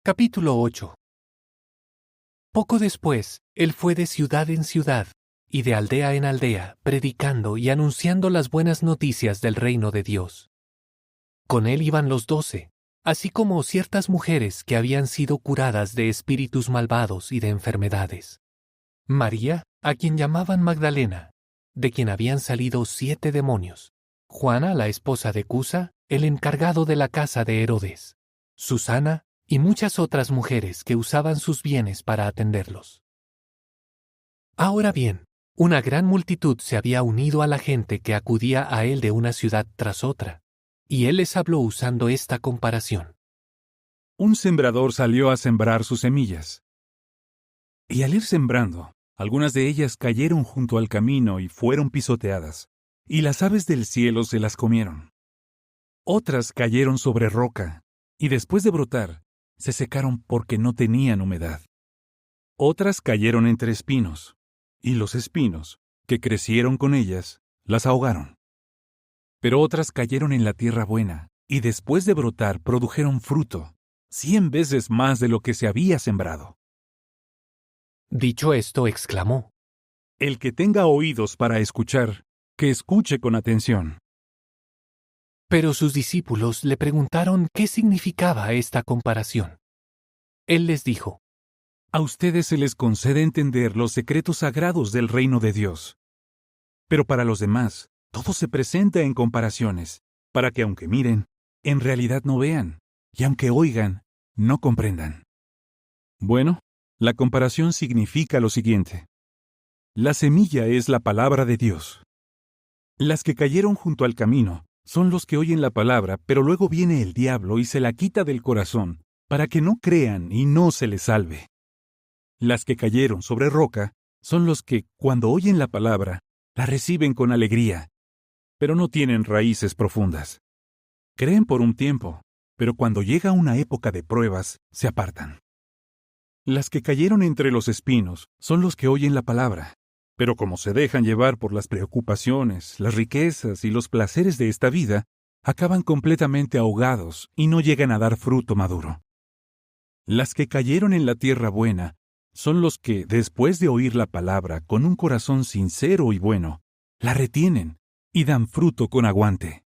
Capítulo 8. Poco después, él fue de ciudad en ciudad y de aldea en aldea, predicando y anunciando las buenas noticias del reino de Dios. Con él iban los 12, así como ciertas mujeres que habían sido curadas de espíritus malvados y de enfermedades. María, a quien llamaban Magdalena, de quien habían salido 7 demonios. Juana, la esposa de Cusa, el encargado de la casa de Herodes. Susana, y muchas otras mujeres que usaban sus bienes para atenderlos. Ahora bien, una gran multitud se había unido a la gente que acudía a él de una ciudad tras otra, y él les habló usando esta comparación. Un sembrador salió a sembrar sus semillas. Y al ir sembrando, algunas de ellas cayeron junto al camino y fueron pisoteadas, y las aves del cielo se las comieron. Otras cayeron sobre roca, y después de brotar, se secaron porque no tenían humedad. Otras cayeron entre espinos, y los espinos, que crecieron con ellas, las ahogaron. Pero otras cayeron en la tierra buena, y después de brotar produjeron fruto, 100 veces más de lo que se había sembrado. Dicho esto, exclamó: El que tenga oídos para escuchar, que escuche con atención. Pero sus discípulos le preguntaron qué significaba esta comparación. Él les dijo: A ustedes se les concede entender los secretos sagrados del reino de Dios. Pero para los demás, todo se presenta en comparaciones, para que aunque miren, en realidad no vean, y aunque oigan, no comprendan. Bueno, la comparación significa lo siguiente. La semilla es la palabra de Dios. Las que cayeron junto al camino son los que oyen la palabra, pero luego viene el diablo y se la quita del corazón, para que no crean y no se les salve. Las que cayeron sobre roca son los que, cuando oyen la palabra, la reciben con alegría, pero no tienen raíces profundas. Creen por un tiempo, pero cuando llega una época de pruebas, se apartan. Las que cayeron entre los espinos son los que oyen la palabra, pero como se dejan llevar por las preocupaciones, las riquezas y los placeres de esta vida, acaban completamente ahogados y no llegan a dar fruto maduro. Las que cayeron en la tierra buena son los que, después de oír la palabra con un corazón sincero y bueno, la retienen y dan fruto con aguante.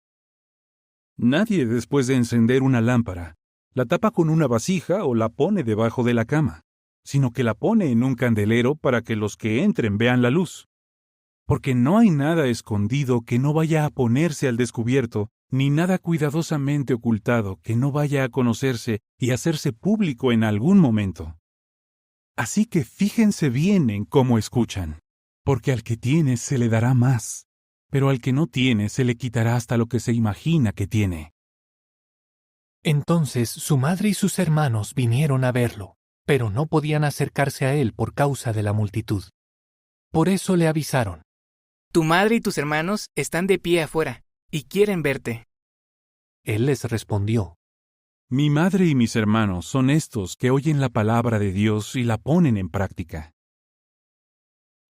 Nadie, después de encender una lámpara, la tapa con una vasija o la pone debajo de la cama, sino que la pone en un candelero para que los que entren vean la luz. Porque no hay nada escondido que no vaya a ponerse al descubierto, ni nada cuidadosamente ocultado que no vaya a conocerse y hacerse público en algún momento. Así que fíjense bien en cómo escuchan, porque al que tiene se le dará más, pero al que no tiene se le quitará hasta lo que se imagina que tiene. Entonces su madre y sus hermanos vinieron a verlo, pero no podían acercarse a él por causa de la multitud. Por eso le avisaron: Tu madre y tus hermanos están de pie afuera, y quieren verte. Él les respondió: Mi madre y mis hermanos son estos que oyen la palabra de Dios y la ponen en práctica.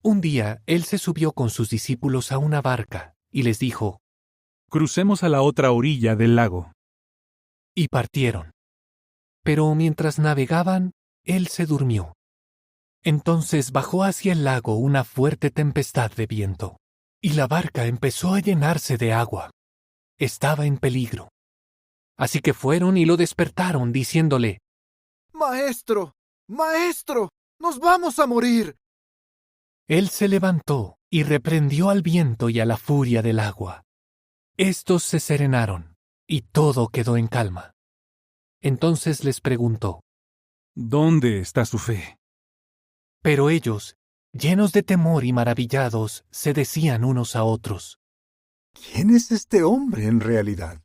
Un día él se subió con sus discípulos a una barca y les dijo: Crucemos a la otra orilla del lago. Y partieron. Pero mientras navegaban, él se durmió. Entonces bajó hacia el lago una fuerte tempestad de viento, y la barca empezó a llenarse de agua. Estaba en peligro. Así que fueron y lo despertaron, diciéndole: ¡Maestro! ¡Maestro! ¡Nos vamos a morir! Él se levantó y reprendió al viento y a la furia del agua. Estos se serenaron, y todo quedó en calma. Entonces les preguntó: ¿Dónde está su fe? Pero ellos, llenos de temor y maravillados, se decían unos a otros: ¿Quién es este hombre en realidad?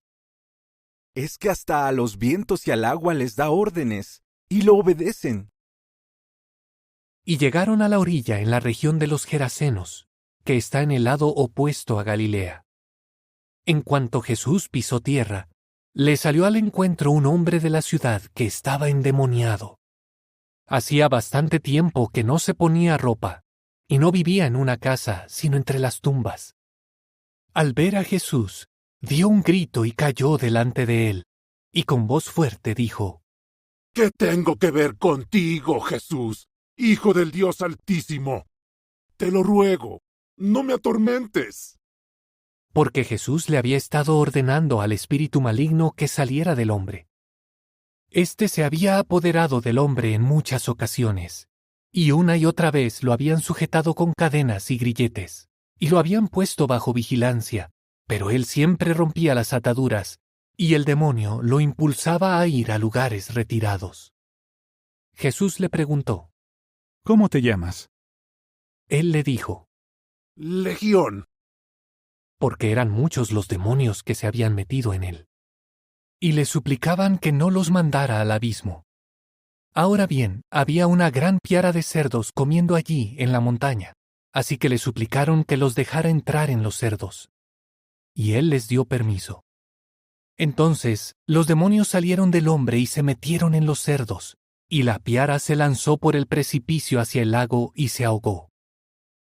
Es que hasta a los vientos y al agua les da órdenes, y lo obedecen. Y llegaron a la orilla en la región de los Gerasenos, que está en el lado opuesto a Galilea. En cuanto Jesús pisó tierra, le salió al encuentro un hombre de la ciudad que estaba endemoniado. Hacía bastante tiempo que no se ponía ropa, y no vivía en una casa, sino entre las tumbas. Al ver a Jesús, dio un grito y cayó delante de él, y con voz fuerte dijo: ¿Qué tengo que ver contigo, Jesús, Hijo del Dios Altísimo? Te lo ruego, no me atormentes. Porque Jesús le había estado ordenando al espíritu maligno que saliera del hombre. Este se había apoderado del hombre en muchas ocasiones, y una y otra vez lo habían sujetado con cadenas y grilletes, y lo habían puesto bajo vigilancia, pero él siempre rompía las ataduras, y el demonio lo impulsaba a ir a lugares retirados. Jesús le preguntó, ¿Cómo te llamas? Él le dijo, Legión. porque eran muchos los demonios que se habían metido en él. Y le suplicaban que no los mandara al abismo. Ahora bien, había una gran piara de cerdos comiendo allí en la montaña, así que le suplicaron que los dejara entrar en los cerdos. Y él les dio permiso. Entonces, los demonios salieron del hombre y se metieron en los cerdos, y la piara se lanzó por el precipicio hacia el lago y se ahogó.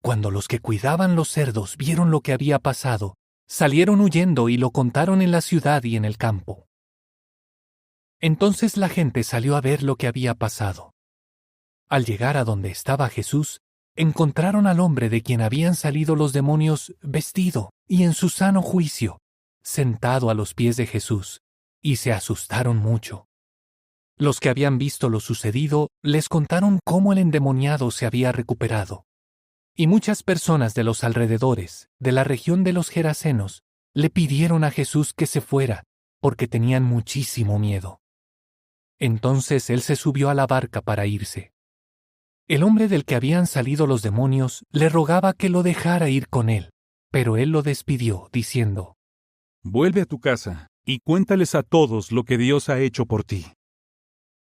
Cuando los que cuidaban los cerdos vieron lo que había pasado, salieron huyendo y lo contaron en la ciudad y en el campo. Entonces la gente salió a ver lo que había pasado. Al llegar a donde estaba Jesús, encontraron al hombre de quien habían salido los demonios vestido y en su sano juicio, sentado a los pies de Jesús, y se asustaron mucho. Los que habían visto lo sucedido les contaron cómo el endemoniado se había recuperado. Y muchas personas de los alrededores, de la región de los Gerasenos, le pidieron a Jesús que se fuera, porque tenían muchísimo miedo. Entonces él se subió a la barca para irse. El hombre del que habían salido los demonios le rogaba que lo dejara ir con él, pero él lo despidió, diciendo, Vuelve a tu casa y cuéntales a todos lo que Dios ha hecho por ti.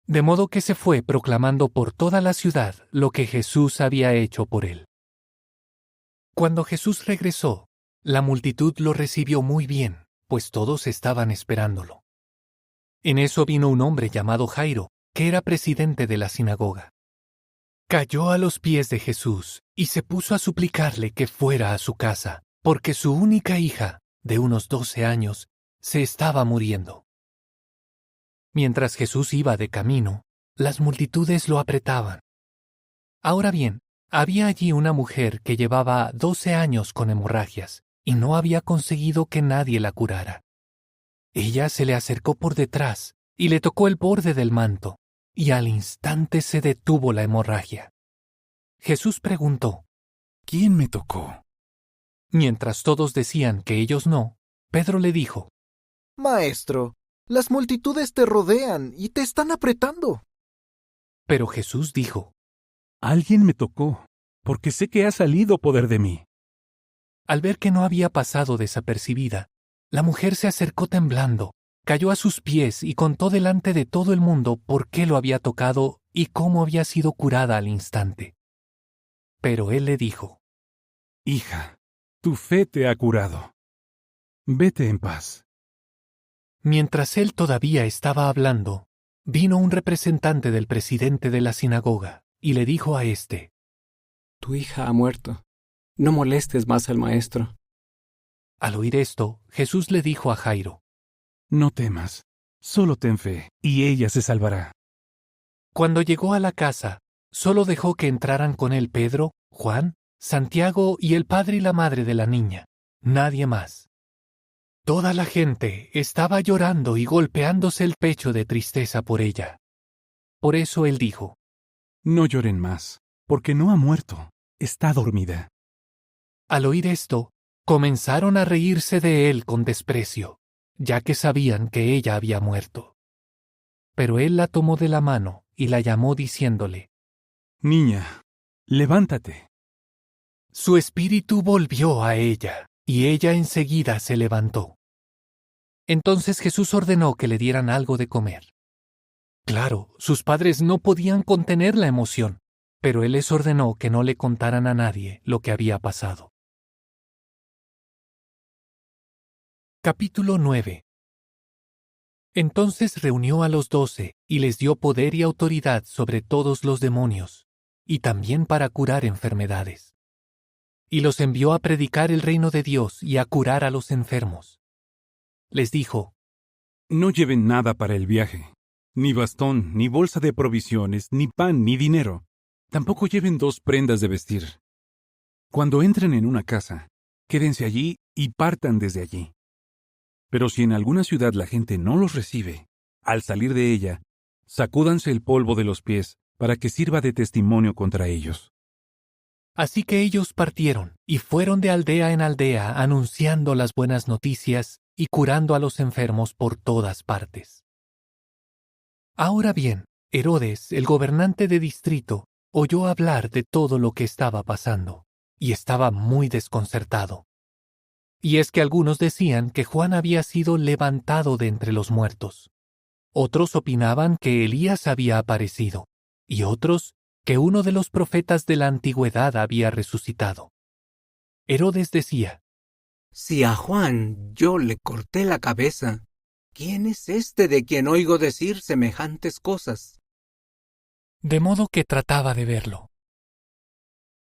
de modo que se fue proclamando por toda la ciudad lo que Jesús había hecho por él. Cuando Jesús regresó, la multitud lo recibió muy bien, pues todos estaban esperándolo. En eso vino un hombre llamado Jairo, que era presidente de la sinagoga. Cayó a los pies de Jesús y se puso a suplicarle que fuera a su casa, porque su única hija, de unos 12 años, se estaba muriendo. Mientras Jesús iba de camino, las multitudes lo apretaban. Ahora bien, había allí una mujer que llevaba 12 años con hemorragias y no había conseguido que nadie la curara. Ella se le acercó por detrás y le tocó el borde del manto, y al instante se detuvo la hemorragia. Jesús preguntó, ¿Quién me tocó? Mientras todos decían que ellos no, Pedro le dijo, Maestro, las multitudes te rodean y te están apretando. pero Jesús dijo, Alguien me tocó, porque sé que ha salido poder de mí. Al ver que no había pasado desapercibida, la mujer se acercó temblando, cayó a sus pies y contó delante de todo el mundo por qué lo había tocado y cómo había sido curada al instante. Pero él le dijo, Hija, tu fe te ha curado. Vete en paz. Mientras él todavía estaba hablando, vino un representante del presidente de la sinagoga y le dijo a éste, Tu hija ha muerto. No molestes más al maestro. Al oír esto, Jesús le dijo a Jairo, No temas, solo ten fe, y ella se salvará. Cuando llegó a la casa, solo dejó que entraran con él Pedro, Juan, Santiago y el padre y la madre de la niña, nadie más. Toda la gente estaba llorando y golpeándose el pecho de tristeza por ella. Por eso él dijo, No lloren más, porque no ha muerto, está dormida. Al oír esto, comenzaron a reírse de él con desprecio, ya que sabían que ella había muerto. Pero él la tomó de la mano y la llamó diciéndole, Niña, levántate. Su espíritu volvió a ella, y ella enseguida se levantó. Entonces Jesús ordenó que le dieran algo de comer. Claro, sus padres no podían contener la emoción, pero él les ordenó que no le contaran a nadie lo que había pasado. Capítulo 9. Entonces reunió a los 12 y les dio poder y autoridad sobre todos los demonios, y también para curar enfermedades. Y los envió a predicar el reino de Dios y a curar a los enfermos. Les dijo, No lleven nada para el viaje, Ni bastón, ni bolsa de provisiones, ni pan, ni dinero. Tampoco lleven 2 prendas de vestir. Cuando entren en una casa, quédense allí y partan desde allí. Pero si en alguna ciudad la gente no los recibe, al salir de ella, sacúdanse el polvo de los pies para que sirva de testimonio contra ellos. Así que ellos partieron y fueron de aldea en aldea anunciando las buenas noticias y curando a los enfermos por todas partes. Ahora bien, Herodes, el gobernante de distrito, oyó hablar de todo lo que estaba pasando, y estaba muy desconcertado. Y es que algunos decían que Juan había sido levantado de entre los muertos. Otros opinaban que Elías había aparecido, y otros que uno de los profetas de la antigüedad había resucitado. Herodes decía: Si a Juan yo le corté la cabeza, ¿quién es este de quien oigo decir semejantes cosas? De modo que trataba de verlo.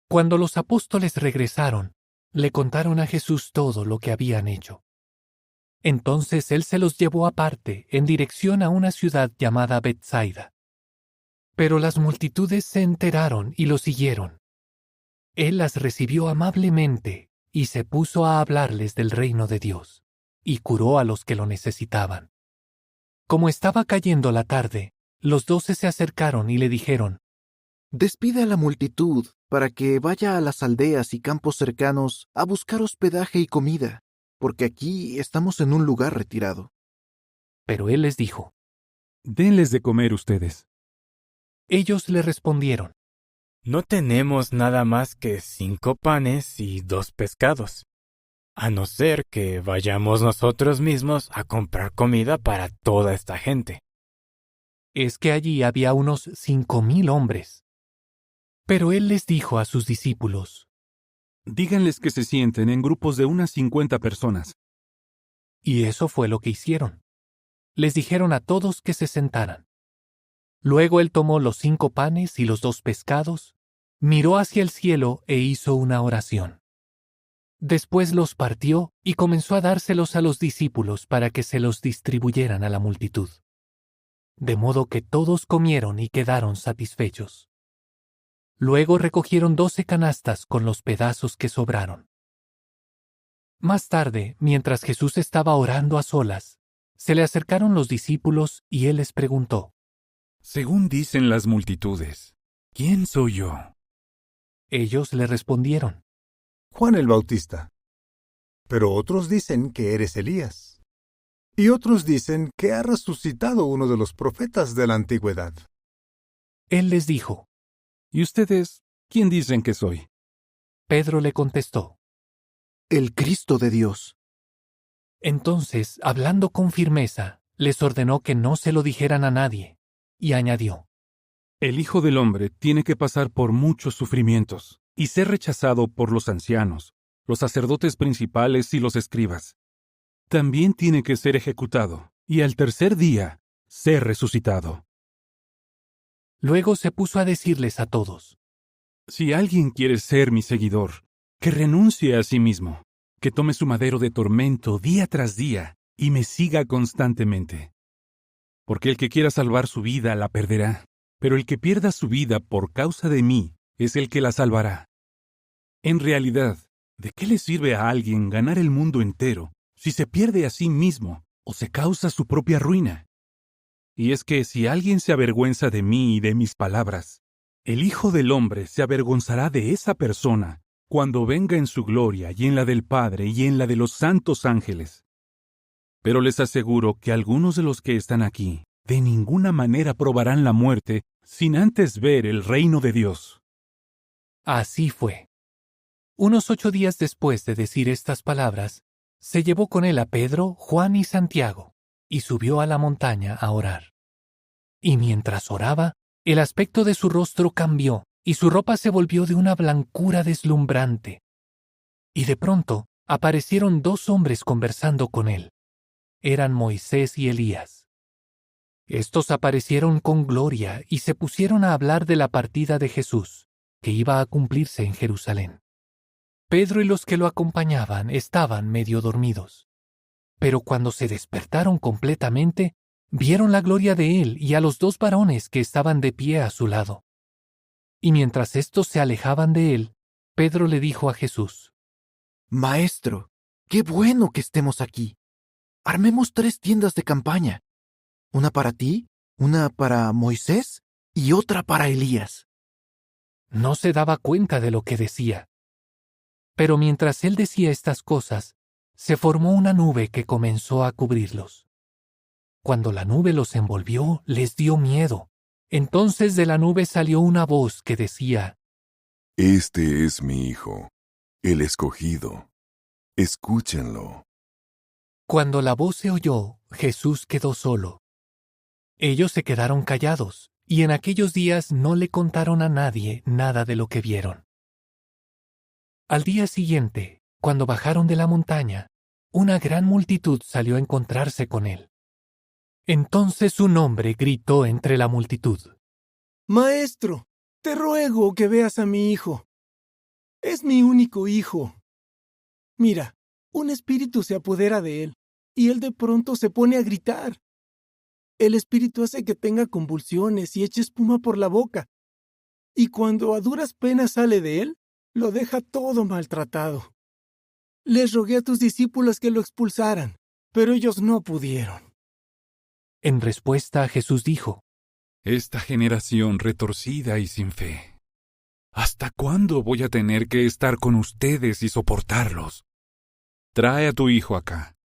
Cuando los apóstoles regresaron, le contaron a Jesús todo lo que habían hecho. Entonces él se los llevó aparte, en dirección a una ciudad llamada Betsaida. Pero las multitudes se enteraron y lo siguieron. Él las recibió amablemente y se puso a hablarles del reino de Dios, y curó a los que lo necesitaban. Como estaba cayendo la tarde, los 12 se acercaron y le dijeron: Despide a la multitud para que vaya a las aldeas y campos cercanos a buscar hospedaje y comida, porque aquí estamos en un lugar retirado. Pero él les dijo: Denles de comer ustedes. Ellos le respondieron: No tenemos nada más que 5 panes y 2 pescados, a no ser que vayamos nosotros mismos a comprar comida para toda esta gente. Es que allí había unos 5,000 hombres. Pero él les dijo a sus discípulos: Díganles que se sienten en grupos de unas 50 personas. Y eso fue lo que hicieron. Les dijeron a todos que se sentaran. Luego él tomó los 5 panes y los 2 pescados, miró hacia el cielo e hizo una oración. Después los partió y comenzó a dárselos a los discípulos para que se los distribuyeran a la multitud. De modo que todos comieron y quedaron satisfechos. Luego recogieron 12 canastas con los pedazos que sobraron. Más tarde, mientras Jesús estaba orando a solas, se le acercaron los discípulos y él les preguntó: Según dicen las multitudes, ¿quién soy yo? Ellos le respondieron: Juan el Bautista. Pero otros dicen que eres Elías. Y otros dicen que ha resucitado uno de los profetas de la antigüedad. Él les dijo: ¿Y ustedes quién dicen que soy? Pedro le contestó: El Cristo de Dios. Entonces, hablando con firmeza, les ordenó que no se lo dijeran a nadie, y añadió: El Hijo del Hombre tiene que pasar por muchos sufrimientos y ser rechazado por los ancianos, los sacerdotes principales y los escribas. También tiene que ser ejecutado y al tercer día ser resucitado. Luego se puso a decirles a todos: Si alguien quiere ser mi seguidor, que renuncie a sí mismo, que tome su madero de tormento día tras día y me siga constantemente. Porque el que quiera salvar su vida la perderá, pero el que pierda su vida por causa de mí es el que la salvará. En realidad, ¿de qué le sirve a alguien ganar el mundo entero si se pierde a sí mismo o se causa su propia ruina? Y es que si alguien se avergüenza de mí y de mis palabras, el Hijo del Hombre se avergonzará de esa persona cuando venga en su gloria y en la del Padre y en la de los santos ángeles. Pero les aseguro que algunos de los que están aquí de ninguna manera probarán la muerte sin antes ver el reino de Dios. Así fue. Unos 8 días después de decir estas palabras, se llevó con él a Pedro, Juan y Santiago, y subió a la montaña a orar. Y mientras oraba, el aspecto de su rostro cambió, y su ropa se volvió de una blancura deslumbrante. Y de pronto aparecieron 2 hombres conversando con él. Eran Moisés y Elías. Estos aparecieron con gloria y se pusieron a hablar de la partida de Jesús, que iba a cumplirse en Jerusalén. Pedro y los que lo acompañaban estaban medio dormidos. Pero cuando se despertaron completamente, vieron la gloria de él y a los dos varones que estaban de pie a su lado. Y mientras éstos se alejaban de él, Pedro le dijo a Jesús: Maestro, qué bueno que estemos aquí. Armemos 3 tiendas de campaña. Una para ti, una para Moisés y otra para Elías. No se daba cuenta de lo que decía. Pero mientras él decía estas cosas, se formó una nube que comenzó a cubrirlos. Cuando la nube los envolvió, les dio miedo. Entonces de la nube salió una voz que decía: Este es mi Hijo, el escogido. Escúchenlo. Cuando la voz se oyó, Jesús quedó solo. Ellos se quedaron callados, y en aquellos días no le contaron a nadie nada de lo que vieron. Al día siguiente, cuando bajaron de la montaña, una gran multitud salió a encontrarse con él. Entonces un hombre gritó entre la multitud: Maestro, te ruego que veas a mi hijo. Es mi único hijo. Mira, un espíritu se apodera de él, y él de pronto se pone a gritar. El espíritu hace que tenga convulsiones y eche espuma por la boca, y cuando a duras penas sale de él, lo deja todo maltratado. Les rogué a tus discípulos que lo expulsaran, pero ellos no pudieron. En respuesta, Jesús dijo: Esta generación retorcida y sin fe. ¿Hasta cuándo voy a tener que estar con ustedes y soportarlos? Trae a tu hijo acá.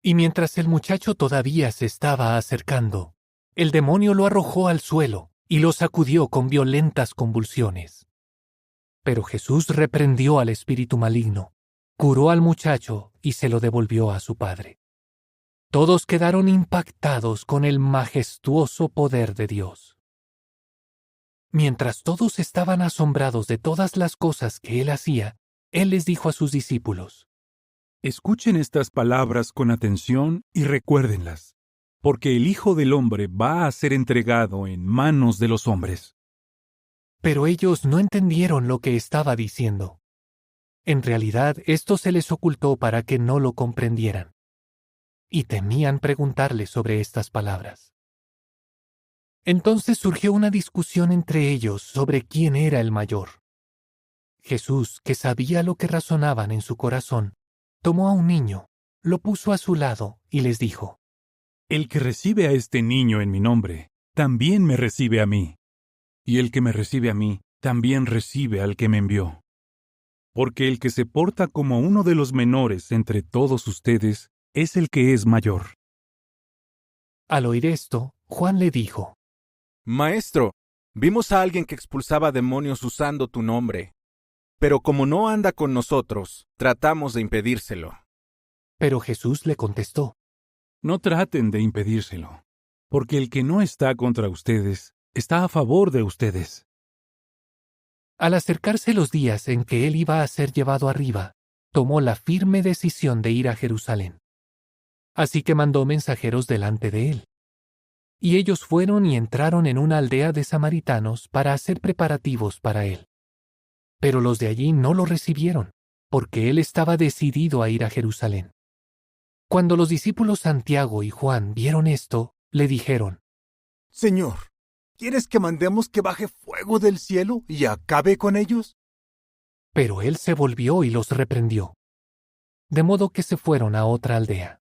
Y mientras el muchacho todavía se estaba acercando, el demonio lo arrojó al suelo y lo sacudió con violentas convulsiones. Pero Jesús reprendió al espíritu maligno, curó al muchacho y se lo devolvió a su padre. Todos quedaron impactados con el majestuoso poder de Dios. Mientras todos estaban asombrados de todas las cosas que él hacía, él les dijo a sus discípulos: Escuchen estas palabras con atención y recuérdenlas, porque el Hijo del Hombre va a ser entregado en manos de los hombres. Pero ellos no entendieron lo que estaba diciendo. En realidad, esto se les ocultó para que no lo comprendieran. Y temían preguntarle sobre estas palabras. Entonces surgió una discusión entre ellos sobre quién era el mayor. Jesús, que sabía lo que razonaban en su corazón, tomó a un niño, lo puso a su lado y les dijo: El que recibe a este niño en mi nombre, también me recibe a mí. Y el que me recibe a mí, también recibe al que me envió. Porque el que se porta como uno de los menores entre todos ustedes, es el que es mayor. Al oír esto, Juan le dijo: Maestro, vimos a alguien que expulsaba demonios usando tu nombre. Pero como no anda con nosotros, tratamos de impedírselo. Pero Jesús le contestó: No traten de impedírselo, porque el que no está contra ustedes, está a favor de ustedes. Al acercarse los días en que él iba a ser llevado arriba, tomó la firme decisión de ir a Jerusalén. Así que mandó mensajeros delante de él. Y ellos fueron y entraron en una aldea de samaritanos para hacer preparativos para él. Pero los de allí no lo recibieron, porque él estaba decidido a ir a Jerusalén. Cuando los discípulos Santiago y Juan vieron esto, le dijeron: Señor, ¿quieres que mandemos que baje fuego del cielo y acabe con ellos? Pero él se volvió y los reprendió. De modo que se fueron a otra aldea.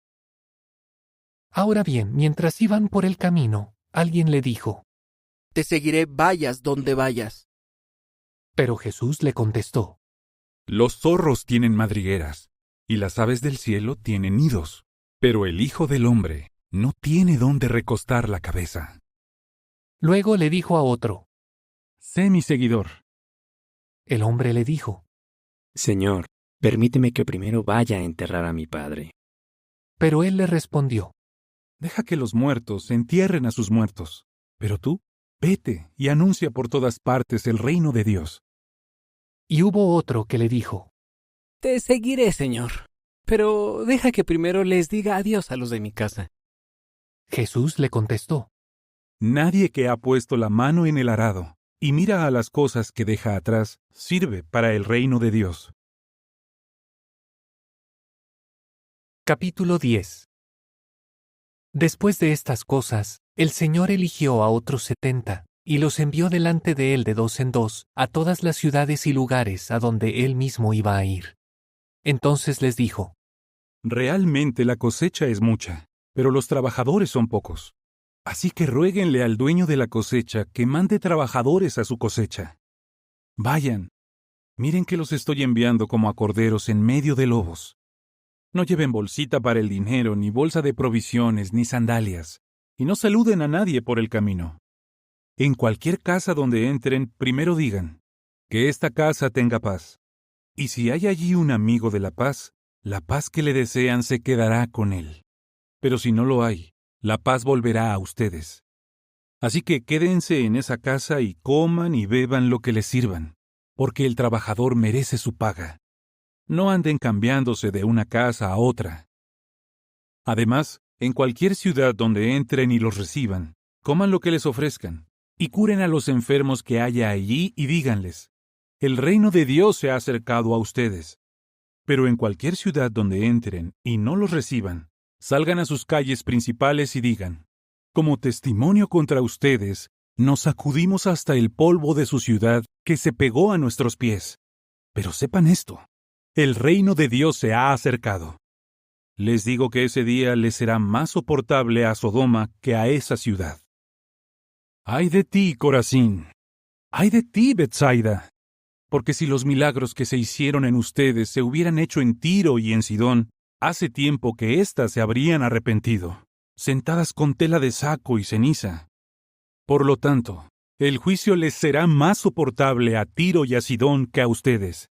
Ahora bien, mientras iban por el camino, alguien le dijo: Te seguiré vayas donde vayas. Pero Jesús le contestó: Los zorros tienen madrigueras, y las aves del cielo tienen nidos, pero el Hijo del Hombre no tiene dónde recostar la cabeza. Luego le dijo a otro: Sé mi seguidor. El hombre le dijo: Señor, permíteme que primero vaya a enterrar a mi padre. Pero él le respondió: Deja que los muertos entierren a sus muertos, pero tú, vete y anuncia por todas partes el reino de Dios. Y hubo otro que le dijo: Te seguiré, Señor, pero deja que primero les diga adiós a los de mi casa. Jesús le contestó: Nadie que ha puesto la mano en el arado y mira a las cosas que deja atrás sirve para el reino de Dios. Capítulo 10. Después de estas cosas, el Señor eligió a otros 70, y los envió delante de él de 2 en 2, a todas las ciudades y lugares a donde él mismo iba a ir. Entonces les dijo: Realmente la cosecha es mucha, pero los trabajadores son pocos. Así que ruéguenle al dueño de la cosecha que mande trabajadores a su cosecha. Vayan, miren que los estoy enviando como a corderos en medio de lobos. No lleven bolsita para el dinero, ni bolsa de provisiones, ni sandalias, y no saluden a nadie por el camino. En cualquier casa donde entren, primero digan, que esta casa tenga paz. Y si hay allí un amigo de la paz que le desean se quedará con él. Pero si no lo hay, la paz volverá a ustedes. Así que quédense en esa casa y coman y beban lo que les sirvan, porque el trabajador merece su paga. No anden cambiándose de una casa a otra. Además, en cualquier ciudad donde entren y los reciban, coman lo que les ofrezcan, y curen a los enfermos que haya allí y díganles: el reino de Dios se ha acercado a ustedes. Pero en cualquier ciudad donde entren y no los reciban, salgan a sus calles principales y digan: como testimonio contra ustedes, nos sacudimos hasta el polvo de su ciudad que se pegó a nuestros pies. Pero sepan esto: el reino de Dios se ha acercado. Les digo que ese día les será más soportable a Sodoma que a esa ciudad. ¡Ay de ti, Corazín! ¡Ay de ti, Betsaida! Porque si los milagros que se hicieron en ustedes se hubieran hecho en Tiro y en Sidón, hace tiempo que éstas se habrían arrepentido, sentadas con tela de saco y ceniza. Por lo tanto, el juicio les será más soportable a Tiro y a Sidón que a ustedes.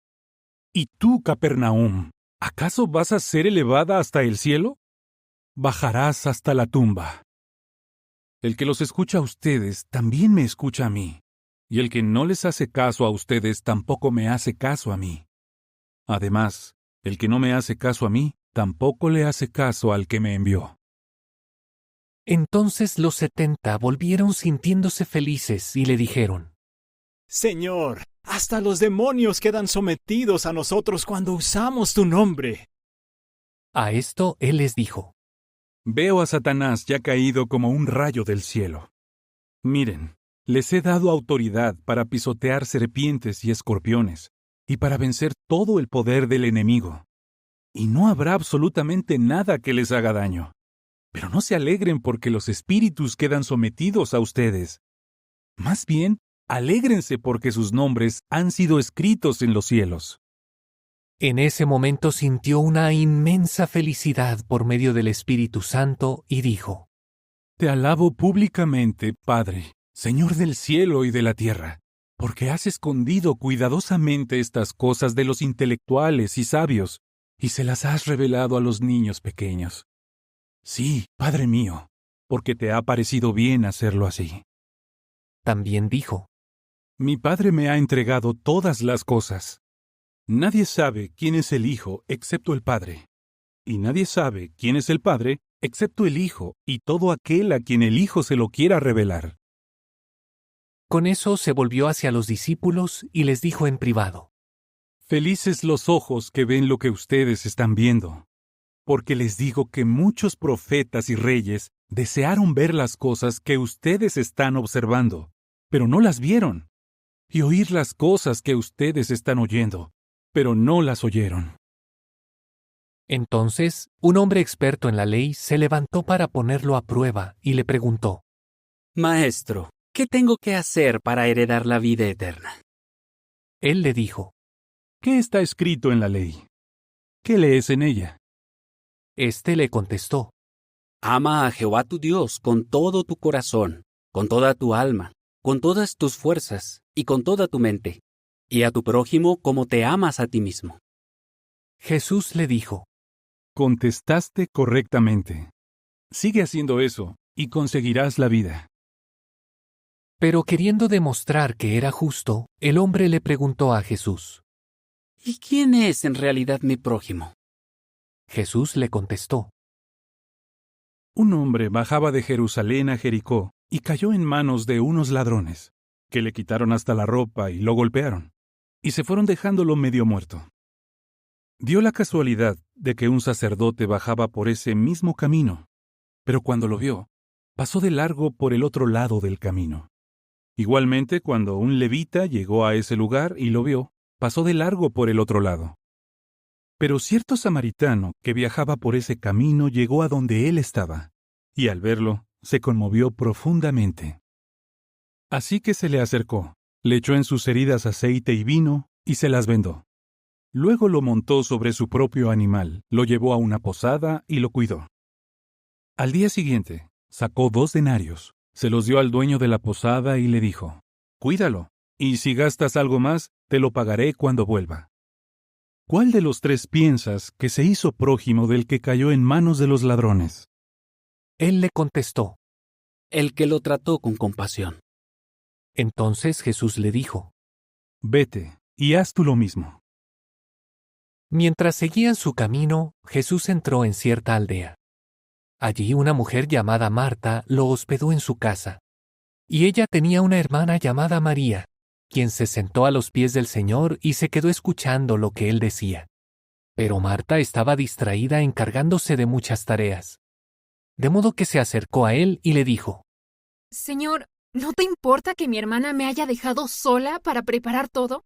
¿Y tú, Capernaum, acaso vas a ser elevada hasta el cielo? Bajarás hasta la tumba. El que los escucha a ustedes también me escucha a mí, y el que no les hace caso a ustedes tampoco me hace caso a mí. Además, el que no me hace caso a mí, tampoco le hace caso al que me envió. Entonces los 70 volvieron sintiéndose felices y le dijeron: Señor, hasta los demonios quedan sometidos a nosotros cuando usamos tu nombre. A esto él les dijo: Veo a Satanás ya caído como un rayo del cielo. Miren, les he dado autoridad para pisotear serpientes y escorpiones, y para vencer todo el poder del enemigo. Y no habrá absolutamente nada que les haga daño. Pero no se alegren porque los espíritus quedan sometidos a ustedes. Más bien, alégrense porque sus nombres han sido escritos en los cielos. En ese momento sintió una inmensa felicidad por medio del Espíritu Santo y dijo: Te alabo públicamente, Padre, Señor del cielo y de la tierra, porque has escondido cuidadosamente estas cosas de los intelectuales y sabios, y se las has revelado a los niños pequeños. Sí, Padre mío, porque te ha parecido bien hacerlo así. También dijo: Mi Padre me ha entregado todas las cosas. Nadie sabe quién es el Hijo excepto el Padre, y nadie sabe quién es el Padre excepto el Hijo y todo aquel a quien el Hijo se lo quiera revelar. Con eso se volvió hacia los discípulos y les dijo en privado: Felices los ojos que ven lo que ustedes están viendo, porque les digo que muchos profetas y reyes desearon ver las cosas que ustedes están observando, pero no las vieron, y oír las cosas que ustedes están oyendo, pero no las oyeron. Entonces, un hombre experto en la ley se levantó para ponerlo a prueba y le preguntó: Maestro, ¿qué tengo que hacer para heredar la vida eterna? Él le dijo: ¿Qué está escrito en la ley? ¿Qué lees en ella? Este le contestó: Ama a Jehová tu Dios con todo tu corazón, con toda tu alma, con todas tus fuerzas y con toda tu mente, y a tu prójimo como te amas a ti mismo. Jesús le dijo: Contestaste correctamente. Sigue haciendo eso y conseguirás la vida. Pero queriendo demostrar que era justo, el hombre le preguntó a Jesús: ¿Y quién es en realidad mi prójimo? Jesús le contestó: Un hombre bajaba de Jerusalén a Jericó y cayó en manos de unos ladrones, que le quitaron hasta la ropa y lo golpearon, y se fueron dejándolo medio muerto. Dio la casualidad de que un sacerdote bajaba por ese mismo camino, pero cuando lo vio, pasó de largo por el otro lado del camino. Igualmente, cuando un levita llegó a ese lugar y lo vio, pasó de largo por el otro lado. Pero cierto samaritano que viajaba por ese camino llegó a donde él estaba, y al verlo, se conmovió profundamente. Así que se le acercó, le echó en sus heridas aceite y vino, y se las vendó. Luego lo montó sobre su propio animal, lo llevó a una posada y lo cuidó. Al día siguiente, sacó 2 denarios, se los dio al dueño de la posada y le dijo: «Cuídalo, y si gastas algo más, te lo pagaré cuando vuelva». ¿Cuál de los 3 piensas que se hizo prójimo del que cayó en manos de los ladrones? Él le contestó: El que lo trató con compasión. Entonces Jesús le dijo: «Vete, y haz tú lo mismo». Mientras seguían su camino, Jesús entró en cierta aldea. Allí una mujer llamada Marta lo hospedó en su casa. Y ella tenía una hermana llamada María, quien se sentó a los pies del Señor y se quedó escuchando lo que él decía. Pero Marta estaba distraída encargándose de muchas tareas. De modo que se acercó a él y le dijo: Señor, ¿no te importa que mi hermana me haya dejado sola para preparar todo?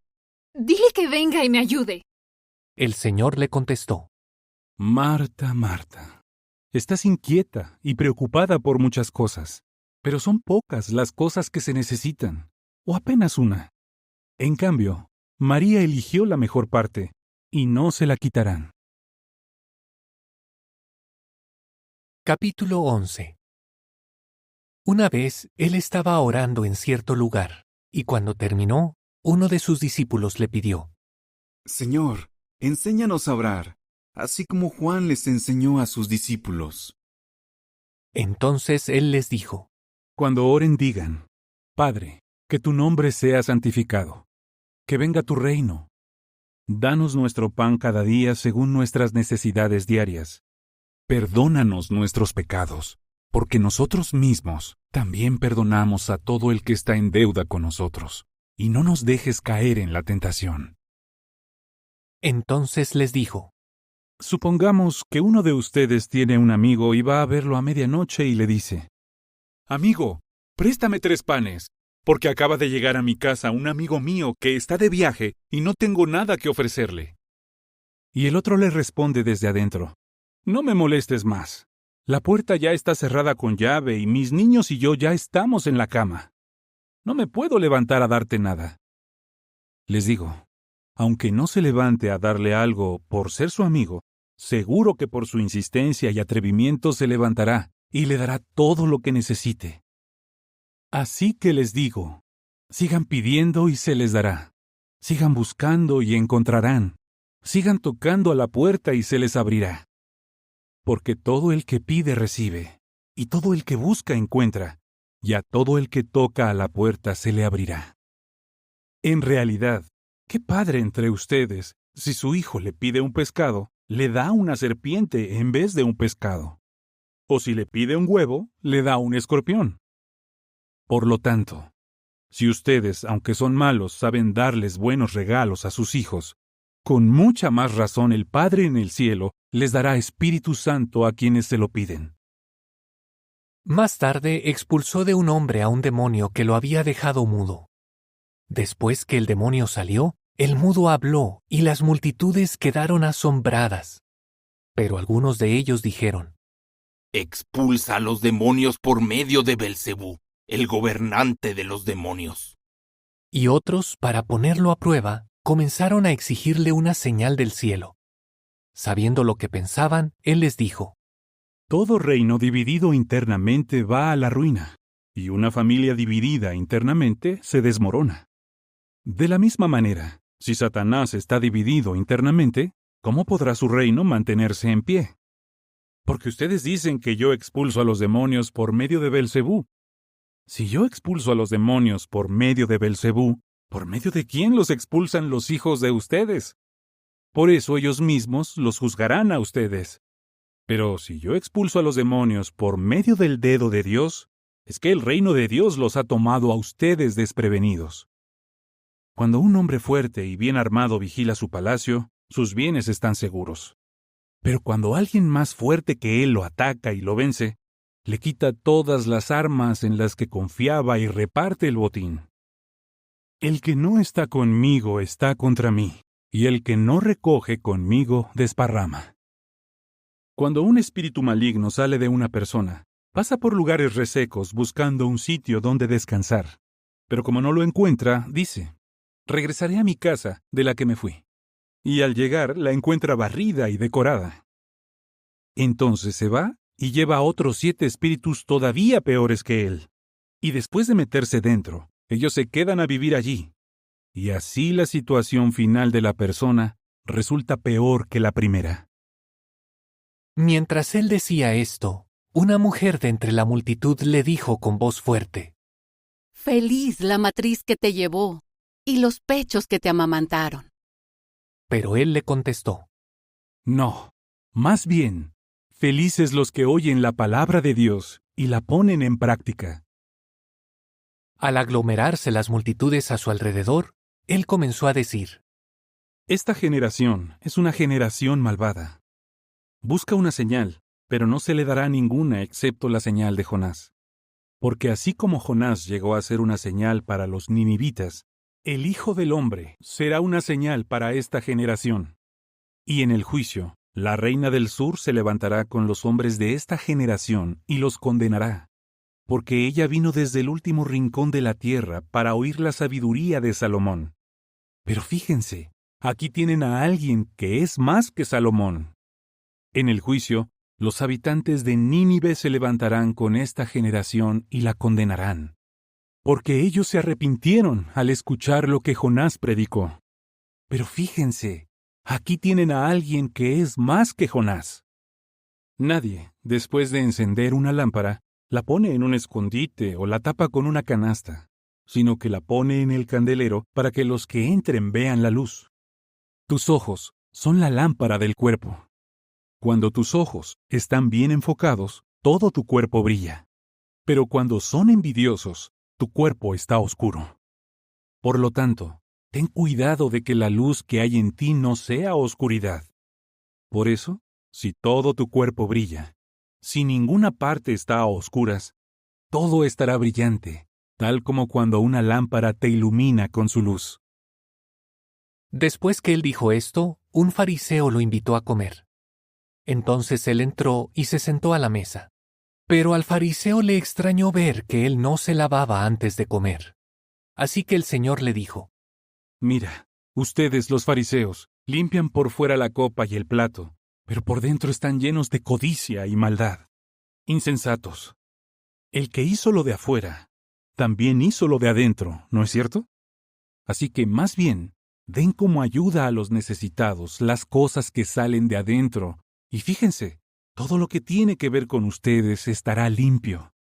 Dile que venga y me ayude. El Señor le contestó: Marta, Marta, estás inquieta y preocupada por muchas cosas, pero son pocas las cosas que se necesitan, o apenas una. En cambio, María eligió la mejor parte, y no se la quitarán. Capítulo 11. Una vez él estaba orando en cierto lugar, y cuando terminó, uno de sus discípulos le pidió: Señor, enséñanos a orar, así como Juan les enseñó a sus discípulos. Entonces él les dijo: Cuando oren digan: Padre, que tu nombre sea santificado, que venga tu reino. Danos nuestro pan cada día según nuestras necesidades diarias. Perdónanos nuestros pecados, porque nosotros mismos también perdonamos a todo el que está en deuda con nosotros, y no nos dejes caer en la tentación. Entonces les dijo: Supongamos que uno de ustedes tiene un amigo y va a verlo a medianoche y le dice: Amigo, préstame 3 panes, porque acaba de llegar a mi casa un amigo mío que está de viaje y no tengo nada que ofrecerle. Y el otro le responde desde adentro: No me molestes más. La puerta ya está cerrada con llave y mis niños y yo ya estamos en la cama. No me puedo levantar a darte nada. Les digo, aunque no se levante a darle algo por ser su amigo, seguro que por su insistencia y atrevimiento se levantará y le dará todo lo que necesite. Así que les digo, sigan pidiendo y se les dará. Sigan buscando y encontrarán. Sigan tocando a la puerta y se les abrirá. Porque todo el que pide recibe, y todo el que busca encuentra, y a todo el que toca a la puerta se le abrirá. En realidad, ¿qué padre entre ustedes, si su hijo le pide un pescado, le da una serpiente en vez de un pescado? O si le pide un huevo, le da un escorpión. Por lo tanto, si ustedes, aunque son malos, saben darles buenos regalos a sus hijos, con mucha más razón el Padre en el cielo les dará Espíritu Santo a quienes se lo piden. Más tarde expulsó de un hombre a un demonio que lo había dejado mudo. Después que el demonio salió, el mudo habló y las multitudes quedaron asombradas. Pero algunos de ellos dijeron: Expulsa a los demonios por medio de Belcebú, el gobernante de los demonios. Y otros, para ponerlo a prueba, comenzaron a exigirle una señal del cielo. Sabiendo lo que pensaban, él les dijo: Todo reino dividido internamente va a la ruina, y una familia dividida internamente se desmorona. De la misma manera, si Satanás está dividido internamente, ¿cómo podrá su reino mantenerse en pie? Porque ustedes dicen que yo expulso a los demonios por medio de Belcebú. Si yo expulso a los demonios por medio de Belcebú, ¿por medio de quién los expulsan los hijos de ustedes? Por eso ellos mismos los juzgarán a ustedes. Pero si yo expulso a los demonios por medio del dedo de Dios, es que el reino de Dios los ha tomado a ustedes desprevenidos. Cuando un hombre fuerte y bien armado vigila su palacio, sus bienes están seguros. Pero cuando alguien más fuerte que él lo ataca y lo vence, le quita todas las armas en las que confiaba y reparte el botín. El que no está conmigo está contra mí, y el que no recoge conmigo desparrama. Cuando un espíritu maligno sale de una persona, pasa por lugares resecos buscando un sitio donde descansar. Pero como no lo encuentra, dice: regresaré a mi casa de la que me fui. Y al llegar la encuentra barrida y decorada. Entonces se va y lleva a otros 7 espíritus todavía peores que él. Y después de meterse dentro, ellos se quedan a vivir allí. Y así la situación final de la persona resulta peor que la primera. Mientras él decía esto, una mujer de entre la multitud le dijo con voz fuerte: Feliz la matriz que te llevó y los pechos que te amamantaron. Pero él le contestó: No, más bien, felices los que oyen la palabra de Dios y la ponen en práctica. Al aglomerarse las multitudes a su alrededor, él comenzó a decir: Esta generación es una generación malvada. Busca una señal, pero no se le dará ninguna excepto la señal de Jonás. Porque así como Jonás llegó a ser una señal para los ninivitas, el Hijo del Hombre será una señal para esta generación. Y en el juicio, la reina del sur se levantará con los hombres de esta generación y los condenará, porque ella vino desde el último rincón de la tierra para oír la sabiduría de Salomón. Pero fíjense, aquí tienen a alguien que es más que Salomón. En el juicio, los habitantes de Nínive se levantarán con esta generación y la condenarán, porque ellos se arrepintieron al escuchar lo que Jonás predicó. Pero fíjense, aquí tienen a alguien que es más que Jonás. Nadie, después de encender una lámpara, la pone en un escondite o la tapa con una canasta, sino que la pone en el candelero para que los que entren vean la luz. Tus ojos son la lámpara del cuerpo. Cuando tus ojos están bien enfocados, todo tu cuerpo brilla. Pero cuando son envidiosos, tu cuerpo está oscuro. Por lo tanto, ten cuidado de que la luz que hay en ti no sea oscuridad. Por eso, si todo tu cuerpo brilla, si ninguna parte está a oscuras, todo estará brillante, tal como cuando una lámpara te ilumina con su luz. Después que él dijo esto, un fariseo lo invitó a comer. Entonces él entró y se sentó a la mesa. Pero al fariseo le extrañó ver que él no se lavaba antes de comer. Así que el Señor le dijo: Mira, ustedes los fariseos limpian por fuera la copa y el plato, pero por dentro están llenos de codicia y maldad. Insensatos. El que hizo lo de afuera, también hizo lo de adentro, ¿no es cierto? Así que más bien, den como ayuda a los necesitados las cosas que salen de adentro. Y fíjense, todo lo que tiene que ver con ustedes estará limpio.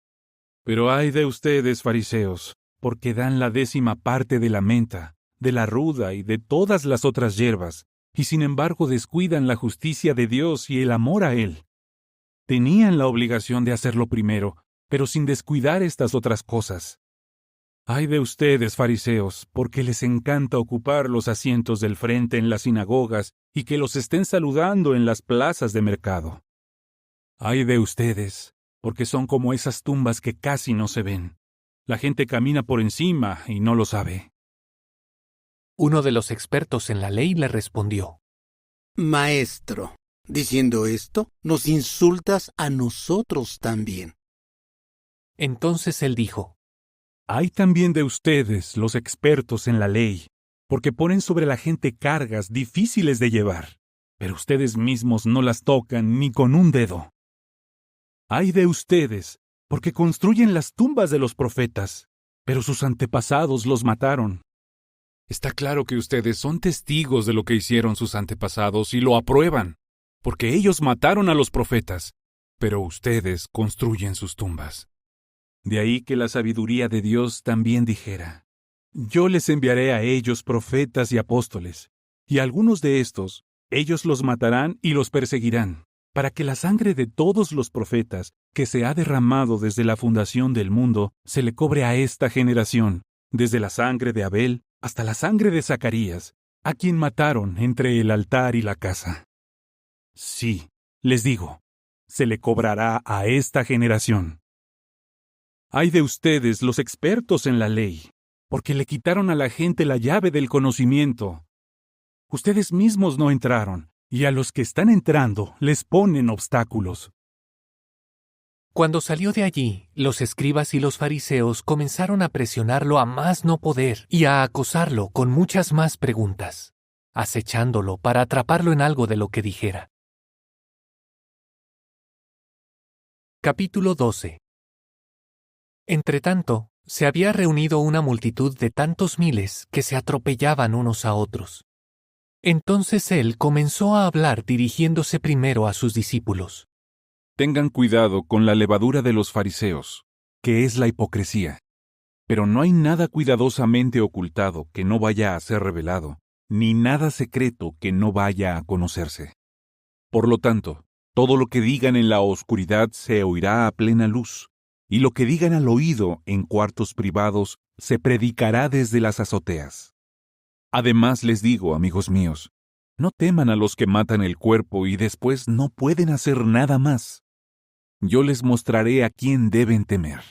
Pero ay de ustedes, fariseos, porque dan la 10ª parte de la menta, de la ruda y de todas las otras hierbas, y sin embargo descuidan la justicia de Dios y el amor a Él. Tenían la obligación de hacerlo primero, pero sin descuidar estas otras cosas. Ay de ustedes, fariseos, porque les encanta ocupar los asientos del frente en las sinagogas y que los estén saludando en las plazas de mercado. Ay de ustedes, porque son como esas tumbas que casi no se ven. La gente camina por encima y no lo sabe. Uno de los expertos en la ley le respondió: Maestro, diciendo esto, nos insultas a nosotros también. Entonces él dijo: Hay también de ustedes, los expertos en la ley, porque ponen sobre la gente cargas difíciles de llevar, pero ustedes mismos no las tocan ni con un dedo. Ay de ustedes, porque construyen las tumbas de los profetas, pero sus antepasados los mataron. Está claro que ustedes son testigos de lo que hicieron sus antepasados y lo aprueban, porque ellos mataron a los profetas, pero ustedes construyen sus tumbas. De ahí que la sabiduría de Dios también dijera: Yo les enviaré a ellos profetas y apóstoles, y algunos de estos, ellos los matarán y los perseguirán, para que la sangre de todos los profetas que se ha derramado desde la fundación del mundo se le cobre a esta generación, desde la sangre de Abel hasta la sangre de Zacarías, a quien mataron entre el altar y la casa. Sí, les digo, se le cobrará a esta generación. Ay de ustedes, los expertos en la ley, porque le quitaron a la gente la llave del conocimiento. Ustedes mismos no entraron, y a los que están entrando les ponen obstáculos. Cuando salió de allí, los escribas y los fariseos comenzaron a presionarlo a más no poder y a acosarlo con muchas más preguntas, acechándolo para atraparlo en algo de lo que dijera. Capítulo 12. Entretanto, se había reunido una multitud de tantos miles que se atropellaban unos a otros. Entonces él comenzó a hablar dirigiéndose primero a sus discípulos. Tengan cuidado con la levadura de los fariseos, que es la hipocresía. Pero no hay nada cuidadosamente ocultado que no vaya a ser revelado, ni nada secreto que no vaya a conocerse. Por lo tanto, todo lo que digan en la oscuridad se oirá a plena luz, y lo que digan al oído en cuartos privados se predicará desde las azoteas. Además les digo, amigos míos, no teman a los que matan el cuerpo y después no pueden hacer nada más. Yo les mostraré a quién deben temer.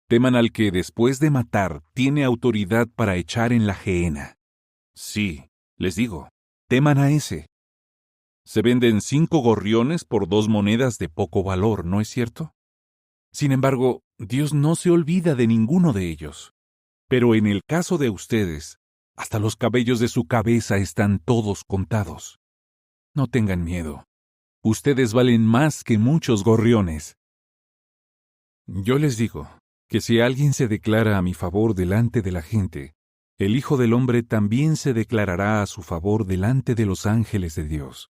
Teman al que después de matar tiene autoridad para echar en la gehenna. Sí, les digo, teman a ese. Se venden 5 gorriones por 2 monedas de poco valor, ¿no es cierto? Sin embargo, Dios no se olvida de ninguno de ellos. Pero en el caso de ustedes, hasta los cabellos de su cabeza están todos contados. No tengan miedo. Ustedes valen más que muchos gorriones. Yo les digo que si alguien se declara a mi favor delante de la gente, el Hijo del Hombre también se declarará a su favor delante de los ángeles de Dios.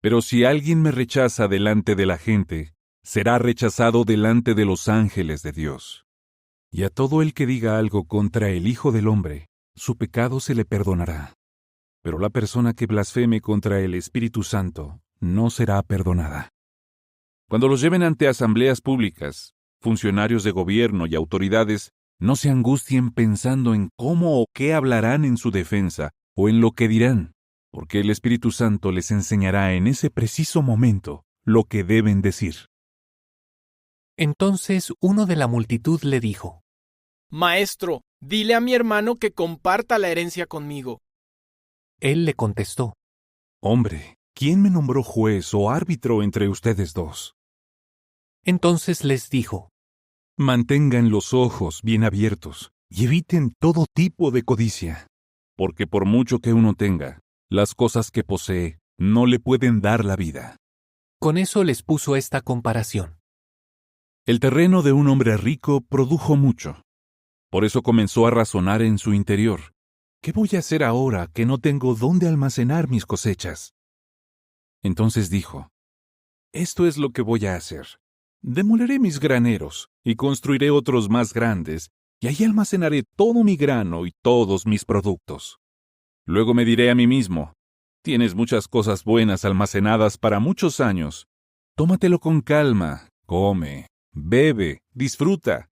Pero si alguien me rechaza delante de la gente, será rechazado delante de los ángeles de Dios. Y a todo el que diga algo contra el Hijo del Hombre, su pecado se le perdonará. Pero la persona que blasfeme contra el Espíritu Santo no será perdonada. Cuando los lleven ante asambleas públicas, funcionarios de gobierno y autoridades, no se angustien pensando en cómo o qué hablarán en su defensa o en lo que dirán, porque el Espíritu Santo les enseñará en ese preciso momento lo que deben decir. Entonces uno de la multitud le dijo: Maestro, dile a mi hermano que comparta la herencia conmigo. Él le contestó: Hombre, ¿quién me nombró juez o árbitro entre ustedes dos? Entonces les dijo: Mantengan los ojos bien abiertos y eviten todo tipo de codicia, porque por mucho que uno tenga, las cosas que posee no le pueden dar la vida. Con eso les puso esta comparación. El terreno de un hombre rico produjo mucho. Por eso comenzó a razonar en su interior: ¿qué voy a hacer ahora que no tengo dónde almacenar mis cosechas? Entonces dijo: Esto es lo que voy a hacer. Demoleré mis graneros y construiré otros más grandes, y allí almacenaré todo mi grano y todos mis productos. Luego me diré a mí mismo: tienes muchas cosas buenas almacenadas para muchos años. Tómatelo con calma, come, bebe, disfruta.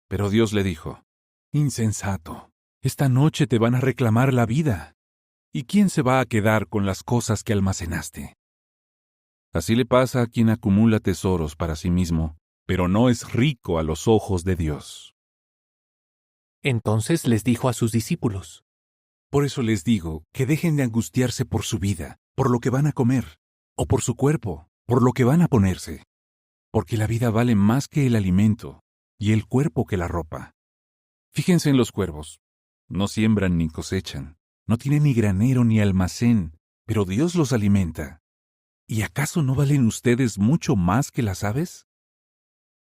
Pero Dios le dijo: Insensato, esta noche te van a reclamar la vida. ¿Y quién se va a quedar con las cosas que almacenaste? Así le pasa a quien acumula tesoros para sí mismo, pero no es rico a los ojos de Dios. Entonces les dijo a sus discípulos: Por eso les digo que dejen de angustiarse por su vida, por lo que van a comer, o por su cuerpo, por lo que van a ponerse. Porque la vida vale más que el alimento, y el cuerpo que la ropa. Fíjense en los cuervos. No siembran ni cosechan, no tienen ni granero ni almacén, pero Dios los alimenta. ¿Y acaso no valen ustedes mucho más que las aves?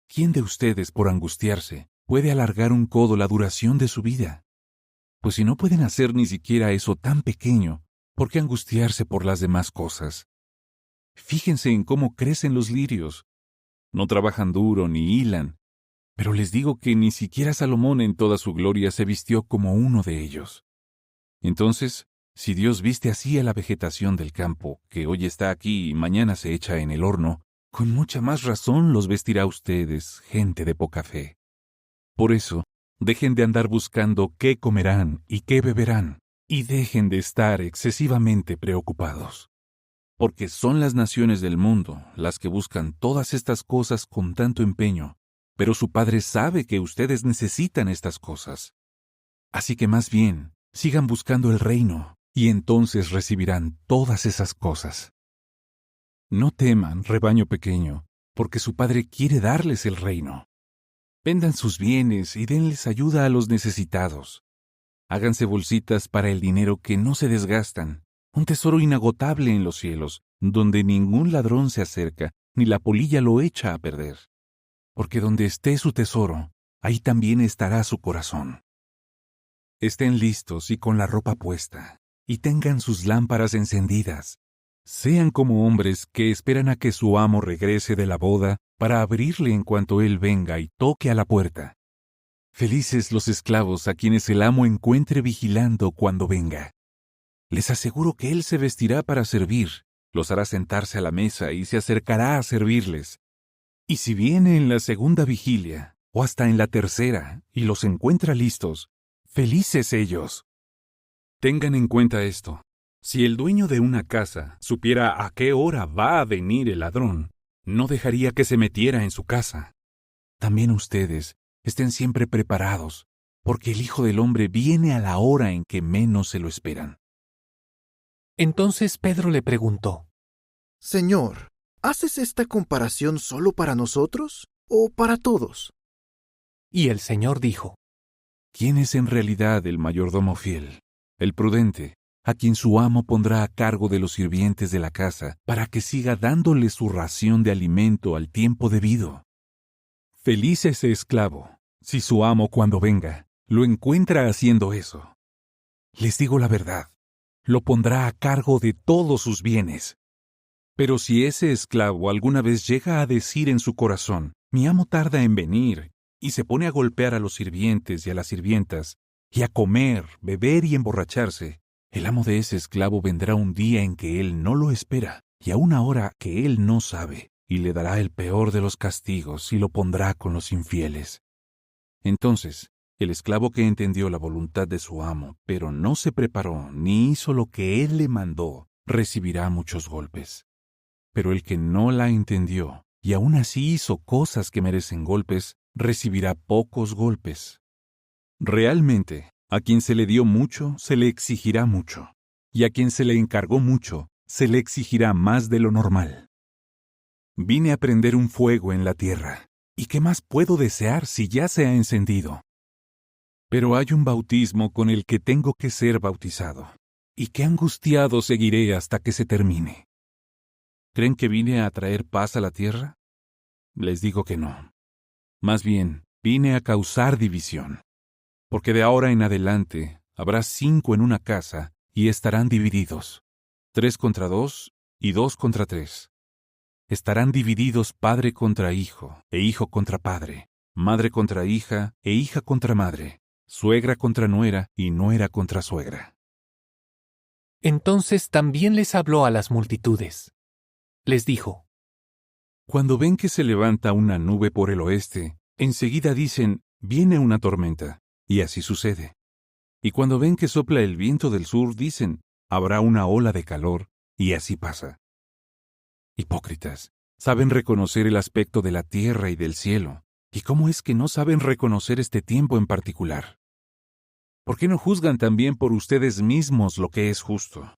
¿Quién de ustedes, por angustiarse, puede alargar un codo la duración de su vida? Pues si no pueden hacer ni siquiera eso tan pequeño, ¿por qué angustiarse por las demás cosas? Fíjense en cómo crecen los lirios. No trabajan duro ni hilan, pero les digo que ni siquiera Salomón en toda su gloria se vistió como uno de ellos. Entonces, si Dios viste así a la vegetación del campo, que hoy está aquí y mañana se echa en el horno, con mucha más razón los vestirá a ustedes, gente de poca fe. Por eso, dejen de andar buscando qué comerán y qué beberán, y dejen de estar excesivamente preocupados. porque son las naciones del mundo las que buscan todas estas cosas con tanto empeño, pero su Padre sabe que ustedes necesitan estas cosas. Así que más bien, sigan buscando el reino, y entonces recibirán todas esas cosas. No teman, rebaño pequeño, porque su Padre quiere darles el reino. Vendan sus bienes y denles ayuda a los necesitados. Háganse bolsitas para el dinero que no se desgastan, un tesoro inagotable en los cielos, donde ningún ladrón se acerca, ni la polilla lo echa a perder. Porque donde esté su tesoro, ahí también estará su corazón. Estén listos y con la ropa puesta, y tengan sus lámparas encendidas. Sean como hombres que esperan a que su amo regrese de la boda para abrirle en cuanto él venga y toque a la puerta. Felices los esclavos a quienes el amo encuentre vigilando cuando venga. Les aseguro que él se vestirá para servir, los hará sentarse a la mesa y se acercará a servirles. Y si viene en la segunda vigilia, o hasta en la tercera, y los encuentra listos, felices ellos. Tengan en cuenta esto. Si el dueño de una casa supiera a qué hora va a venir el ladrón, no dejaría que se metiera en su casa. También ustedes estén siempre preparados, porque el Hijo del Hombre viene a la hora en que menos se lo esperan. Entonces Pedro le preguntó: Señor, ¿haces esta comparación solo para nosotros o para todos? Y el Señor dijo: ¿Quién es en realidad el mayordomo fiel, el prudente, a quien su amo pondrá a cargo de los sirvientes de la casa para que siga dándole su ración de alimento al tiempo debido? Feliz ese esclavo, si su amo cuando venga lo encuentra haciendo eso. Les digo la verdad, lo pondrá a cargo de todos sus bienes. Pero si ese esclavo alguna vez llega a decir en su corazón, mi amo tarda en venir, y se pone a golpear a los sirvientes y a las sirvientas, y a comer, beber y emborracharse, el amo de ese esclavo vendrá un día en que él no lo espera, y a una hora que él no sabe, y le dará el peor de los castigos y lo pondrá con los infieles. Entonces, el esclavo que entendió la voluntad de su amo, pero no se preparó ni hizo lo que él le mandó, recibirá muchos golpes. Pero el que no la entendió, y aún así hizo cosas que merecen golpes, recibirá pocos golpes. Realmente, a quien se le dio mucho, se le exigirá mucho, y a quien se le encargó mucho, se le exigirá más de lo normal. Vine a prender un fuego en la tierra, ¿y qué más puedo desear si ya se ha encendido? Pero hay un bautismo con el que tengo que ser bautizado, y qué angustiado seguiré hasta que se termine. ¿Creen que vine a traer paz a la tierra? Les digo que no. Más bien, vine a causar división. Porque de ahora en adelante habrá 5 en una casa y estarán divididos, 3 contra 2 y 2 contra 3. Estarán divididos padre contra hijo, e hijo contra padre, madre contra hija, e hija contra madre, suegra contra nuera, y nuera contra suegra. Entonces también les habló a las multitudes. Les dijo: Cuando ven que se levanta una nube por el oeste, enseguida dicen, viene una tormenta, y así sucede. Y cuando ven que sopla el viento del sur, dicen, habrá una ola de calor, y así pasa. Hipócritas, saben reconocer el aspecto de la tierra y del cielo, ¿y cómo es que no saben reconocer este tiempo en particular? ¿Por qué no juzgan también por ustedes mismos lo que es justo?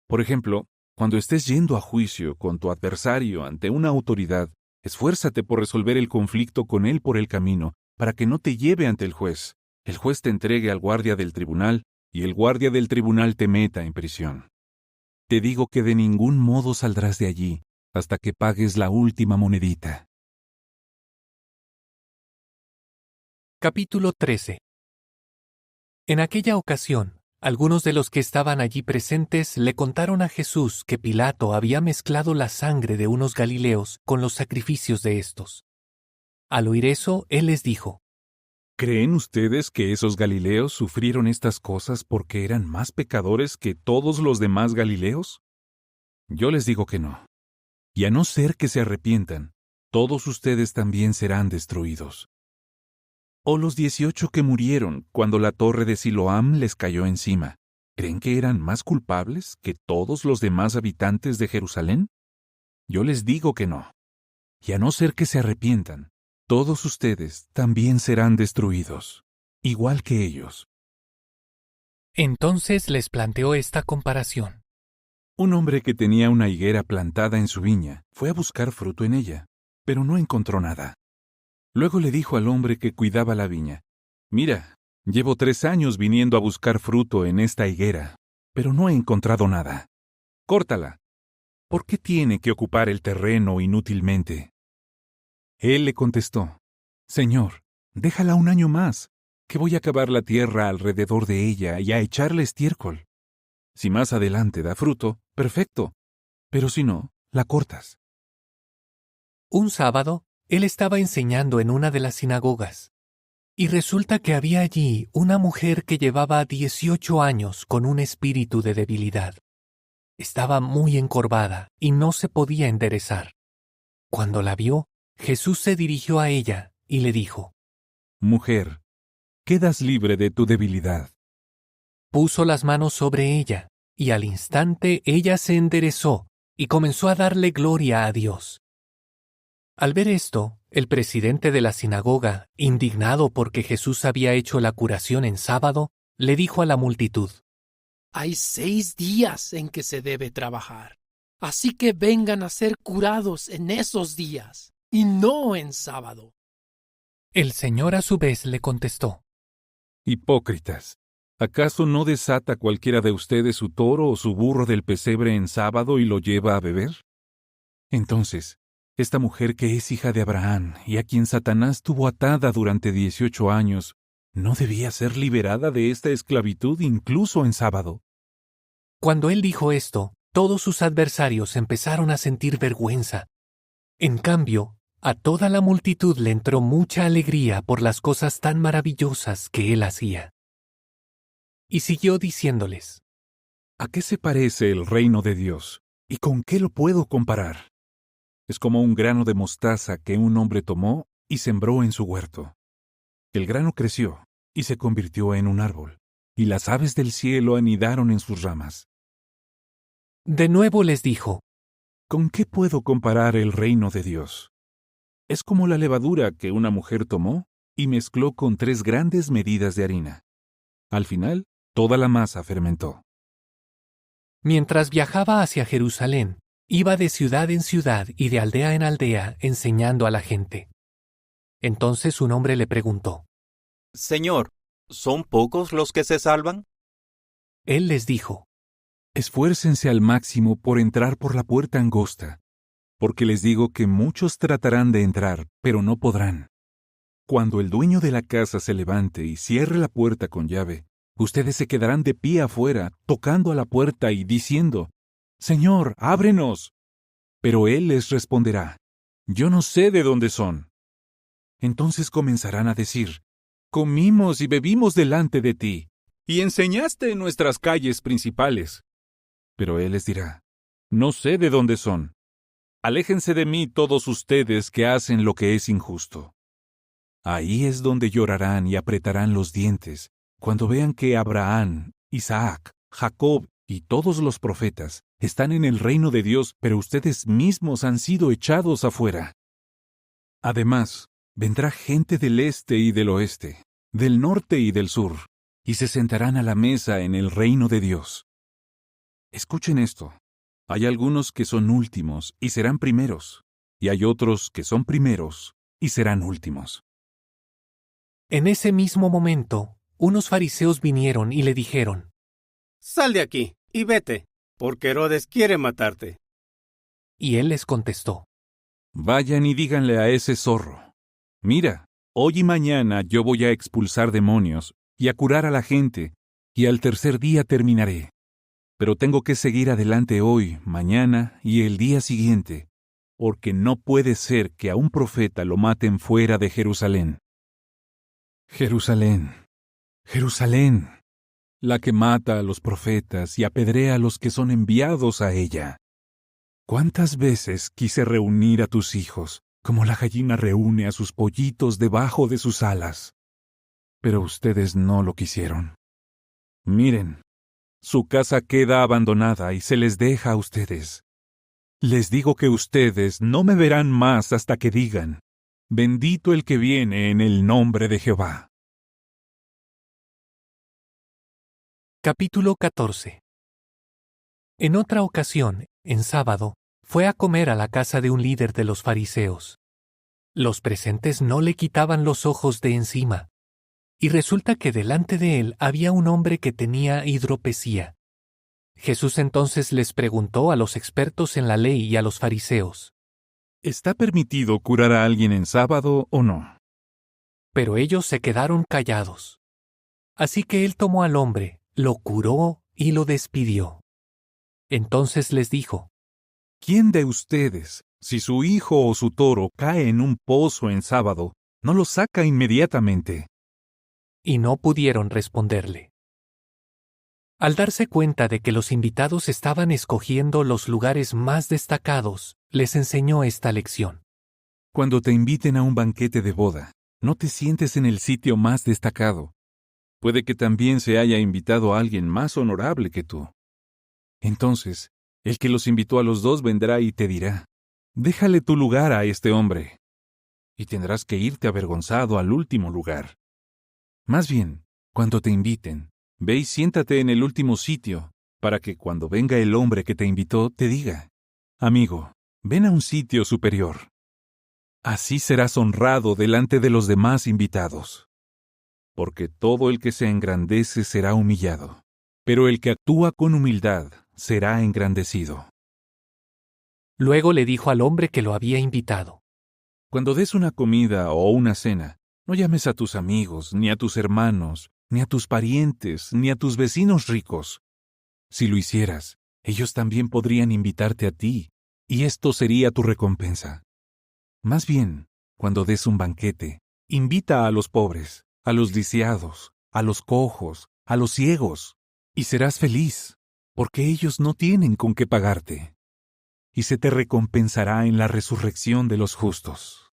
Por ejemplo, cuando estés yendo a juicio con tu adversario ante una autoridad, esfuérzate por resolver el conflicto con él por el camino, para que no te lleve ante el juez te entregue al guardia del tribunal, y el guardia del tribunal te meta en prisión. Te digo que de ningún modo saldrás de allí, hasta que pagues la última monedita. Capítulo 13. En aquella ocasión, algunos de los que estaban allí presentes le contaron a Jesús que Pilato había mezclado la sangre de unos galileos con los sacrificios de estos. Al oír eso, él les dijo: ¿Creen ustedes que esos galileos sufrieron estas cosas porque eran más pecadores que todos los demás galileos? Yo les digo que no. Y a no ser que se arrepientan, todos ustedes también serán destruidos. O los 18 que murieron cuando la torre de Siloam les cayó encima, ¿Creen que eran más culpables que todos los demás habitantes de Jerusalén? Yo les digo que no. Y a no ser que se arrepientan, todos ustedes también serán destruidos, igual que ellos. Entonces les planteó esta comparación. Un hombre que tenía una higuera plantada en su viña fue a buscar fruto en ella, pero no encontró nada. Luego le dijo al hombre que cuidaba la viña: «Mira, llevo 3 años viniendo a buscar fruto en esta higuera, pero no he encontrado nada. Córtala. ¿Por qué tiene que ocupar el terreno inútilmente?» Él le contestó: «Señor, déjala 1 año más, que voy a cavar la tierra alrededor de ella y a echarle estiércol. Si más adelante da fruto, perfecto, pero si no, la cortas». Un sábado, él estaba enseñando en una de las sinagogas, y resulta que había allí una mujer que llevaba 18 años con un espíritu de debilidad. Estaba muy encorvada y no se podía enderezar. Cuando la vio, Jesús se dirigió a ella y le dijo: «Mujer, quedas libre de tu debilidad». Puso las manos sobre ella, y al instante ella se enderezó y comenzó a darle gloria a Dios. Al ver esto, el presidente de la sinagoga, indignado porque Jesús había hecho la curación en sábado, le dijo a la multitud: «Hay 6 días en que se debe trabajar, así que vengan a ser curados en esos días, y no en sábado». El Señor a su vez le contestó: «Hipócritas, ¿acaso no desata cualquiera de ustedes su toro o su burro del pesebre en sábado y lo lleva a beber? Entonces, esta mujer que es hija de Abraham y a quien Satanás tuvo atada durante 18 años, ¿no debía ser liberada de esta esclavitud incluso en sábado?». Cuando él dijo esto, todos sus adversarios empezaron a sentir vergüenza. En cambio, a toda la multitud le entró mucha alegría por las cosas tan maravillosas que él hacía. Y siguió diciéndoles: «¿A qué se parece el reino de Dios? ¿Y con qué lo puedo comparar? Es como un grano de mostaza que un hombre tomó y sembró en su huerto. El grano creció y se convirtió en un árbol, y las aves del cielo anidaron en sus ramas». De nuevo les dijo: «¿Con qué puedo comparar el reino de Dios? Es como la levadura que una mujer tomó y mezcló con 3 grandes medidas de harina. Al final, toda la masa fermentó». Mientras viajaba hacia Jerusalén, iba de ciudad en ciudad y de aldea en aldea enseñando a la gente. Entonces un hombre le preguntó: «Señor, ¿son pocos los que se salvan?». Él les dijo: «Esfuércense al máximo por entrar por la puerta angosta, porque les digo que muchos tratarán de entrar, pero no podrán. Cuando el dueño de la casa se levante y cierre la puerta con llave, ustedes se quedarán de pie afuera, tocando a la puerta y diciendo: Señor, ábrenos. Pero él les responderá: Yo no sé de dónde son. Entonces comenzarán a decir: Comimos y bebimos delante de ti, y enseñaste en nuestras calles principales. Pero él les dirá: No sé de dónde son. Aléjense de mí todos ustedes que hacen lo que es injusto. Ahí es donde llorarán y apretarán los dientes, cuando vean que Abraham, Isaac, Jacob y todos los profetas están en el reino de Dios, pero ustedes mismos han sido echados afuera. Además, vendrá gente del este y del oeste, del norte y del sur, y se sentarán a la mesa en el reino de Dios. Escuchen esto. Hay algunos que son últimos y serán primeros, y hay otros que son primeros y serán últimos. En ese mismo momento, unos fariseos vinieron y le dijeron: Sal de aquí y vete, porque Herodes quiere matarte. Y él les contestó: Vayan y díganle a ese zorro: Mira, hoy y mañana yo voy a expulsar demonios y a curar a la gente, y al tercer día terminaré. Pero tengo que seguir adelante hoy, mañana y el día siguiente, porque no puede ser que a un profeta lo maten fuera de Jerusalén. Jerusalén, Jerusalén, la que mata a los profetas y apedrea a los que son enviados a ella. ¿Cuántas veces quise reunir a tus hijos, como la gallina reúne a sus pollitos debajo de sus alas? Pero ustedes no lo quisieron. Miren, su casa queda abandonada y se les deja a ustedes. Les digo que ustedes no me verán más hasta que digan, bendito el que viene en el nombre de Jehová. Capítulo 14. En otra ocasión, en sábado, fue a comer a la casa de un líder de los fariseos. Los presentes no le quitaban los ojos de encima. Y resulta que delante de él había un hombre que tenía hidropesía. Jesús entonces les preguntó a los expertos en la ley y a los fariseos, ¿está permitido curar a alguien en sábado o no? Pero ellos se quedaron callados. Así que él tomó al hombre, lo curó y lo despidió. Entonces les dijo, ¿quién de ustedes, si su hijo o su toro cae en un pozo en sábado, no lo saca inmediatamente? Y no pudieron responderle. Al darse cuenta de que los invitados estaban escogiendo los lugares más destacados, les enseñó esta lección. Cuando te inviten a un banquete de boda, no te sientes en el sitio más destacado. Puede que también se haya invitado a alguien más honorable que tú. Entonces, el que los invitó a los dos vendrá y te dirá, déjale tu lugar a este hombre. Y tendrás que irte avergonzado al último lugar. Más bien, cuando te inviten, ve y siéntate en el último sitio, para que cuando venga el hombre que te invitó te diga, amigo, ven a un sitio superior. Así serás honrado delante de los demás invitados. Porque todo el que se engrandece será humillado, pero el que actúa con humildad será engrandecido. Luego le dijo al hombre que lo había invitado, cuando des una comida o una cena, no llames a tus amigos, ni a tus hermanos, ni a tus parientes, ni a tus vecinos ricos. Si lo hicieras, ellos también podrían invitarte a ti, y esto sería tu recompensa. Más bien, cuando des un banquete, invita a los pobres, a los lisiados, a los cojos, a los ciegos, y serás feliz, porque ellos no tienen con qué pagarte. Y se te recompensará en la resurrección de los justos.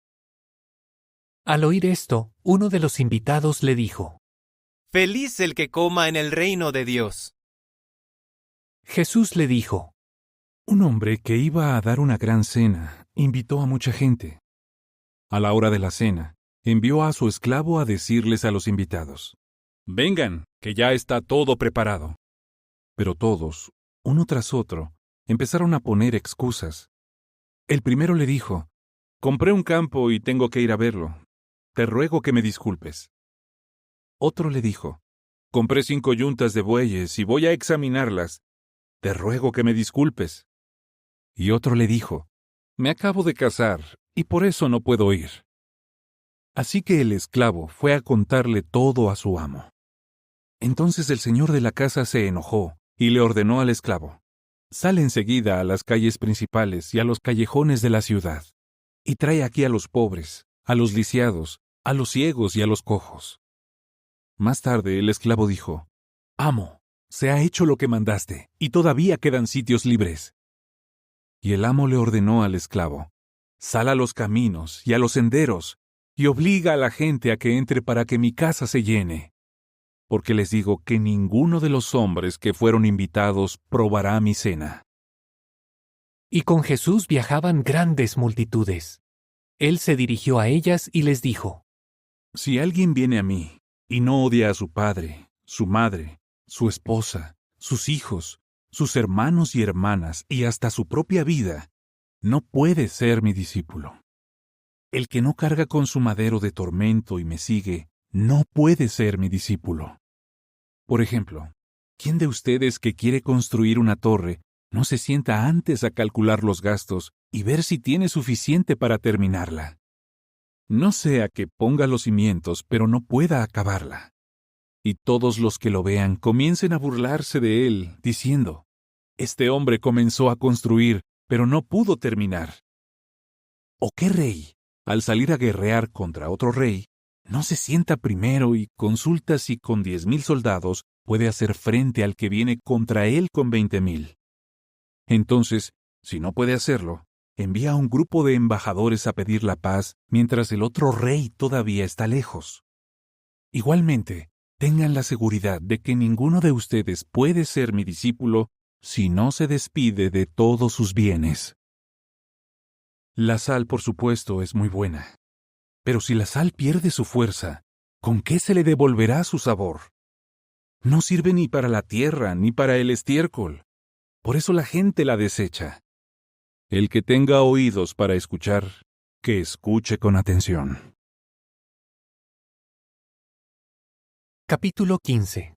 Al oír esto, uno de los invitados le dijo, feliz el que coma en el reino de Dios. Jesús le dijo, un hombre que iba a dar una gran cena invitó a mucha gente. A la hora de la cena, envió a su esclavo a decirles a los invitados, vengan, que ya está todo preparado. Pero todos, uno tras otro, empezaron a poner excusas. El primero le dijo, compré un campo y tengo que ir a verlo. Te ruego que me disculpes. Otro le dijo, compré 5 yuntas de bueyes y voy a examinarlas. Te ruego que me disculpes. Y otro le dijo, me acabo de casar y por eso no puedo ir. Así que el esclavo fue a contarle todo a su amo. Entonces el señor de la casa se enojó y le ordenó al esclavo, sale enseguida a las calles principales y a los callejones de la ciudad, y trae aquí a los pobres, a los lisiados, a los ciegos y a los cojos. Más tarde el esclavo dijo, amo, se ha hecho lo que mandaste, y todavía quedan sitios libres. Y el amo le ordenó al esclavo, sal a los caminos y a los senderos, y obliga a la gente a que entre para que mi casa se llene. Porque les digo que ninguno de los hombres que fueron invitados probará mi cena. Y con Jesús viajaban grandes multitudes. Él se dirigió a ellas y les dijo, si alguien viene a mí y no odia a su padre, su madre, su esposa, sus hijos, sus hermanos y hermanas y hasta su propia vida, no puede ser mi discípulo. El que no carga con su madero de tormento y me sigue, no puede ser mi discípulo. Por ejemplo, ¿quién de ustedes que quiere construir una torre no se sienta antes a calcular los gastos y ver si tiene suficiente para terminarla? No sea que ponga los cimientos pero no pueda acabarla. Y todos los que lo vean comiencen a burlarse de él, diciendo, este hombre comenzó a construir, pero no pudo terminar. ¿O qué rey, al salir a guerrear contra otro rey, no se sienta primero y consulta si con 10,000 soldados puede hacer frente al que viene contra él con 20,000? Entonces, si no puede hacerlo, envía a un grupo de embajadores a pedir la paz mientras el otro rey todavía está lejos. Igualmente, tengan la seguridad de que ninguno de ustedes puede ser mi discípulo si no se despide de todos sus bienes. La sal, por supuesto, es muy buena. Pero si la sal pierde su fuerza, ¿con qué se le devolverá su sabor? No sirve ni para la tierra ni para el estiércol. Por eso la gente la desecha. El que tenga oídos para escuchar, que escuche con atención. Capítulo 15.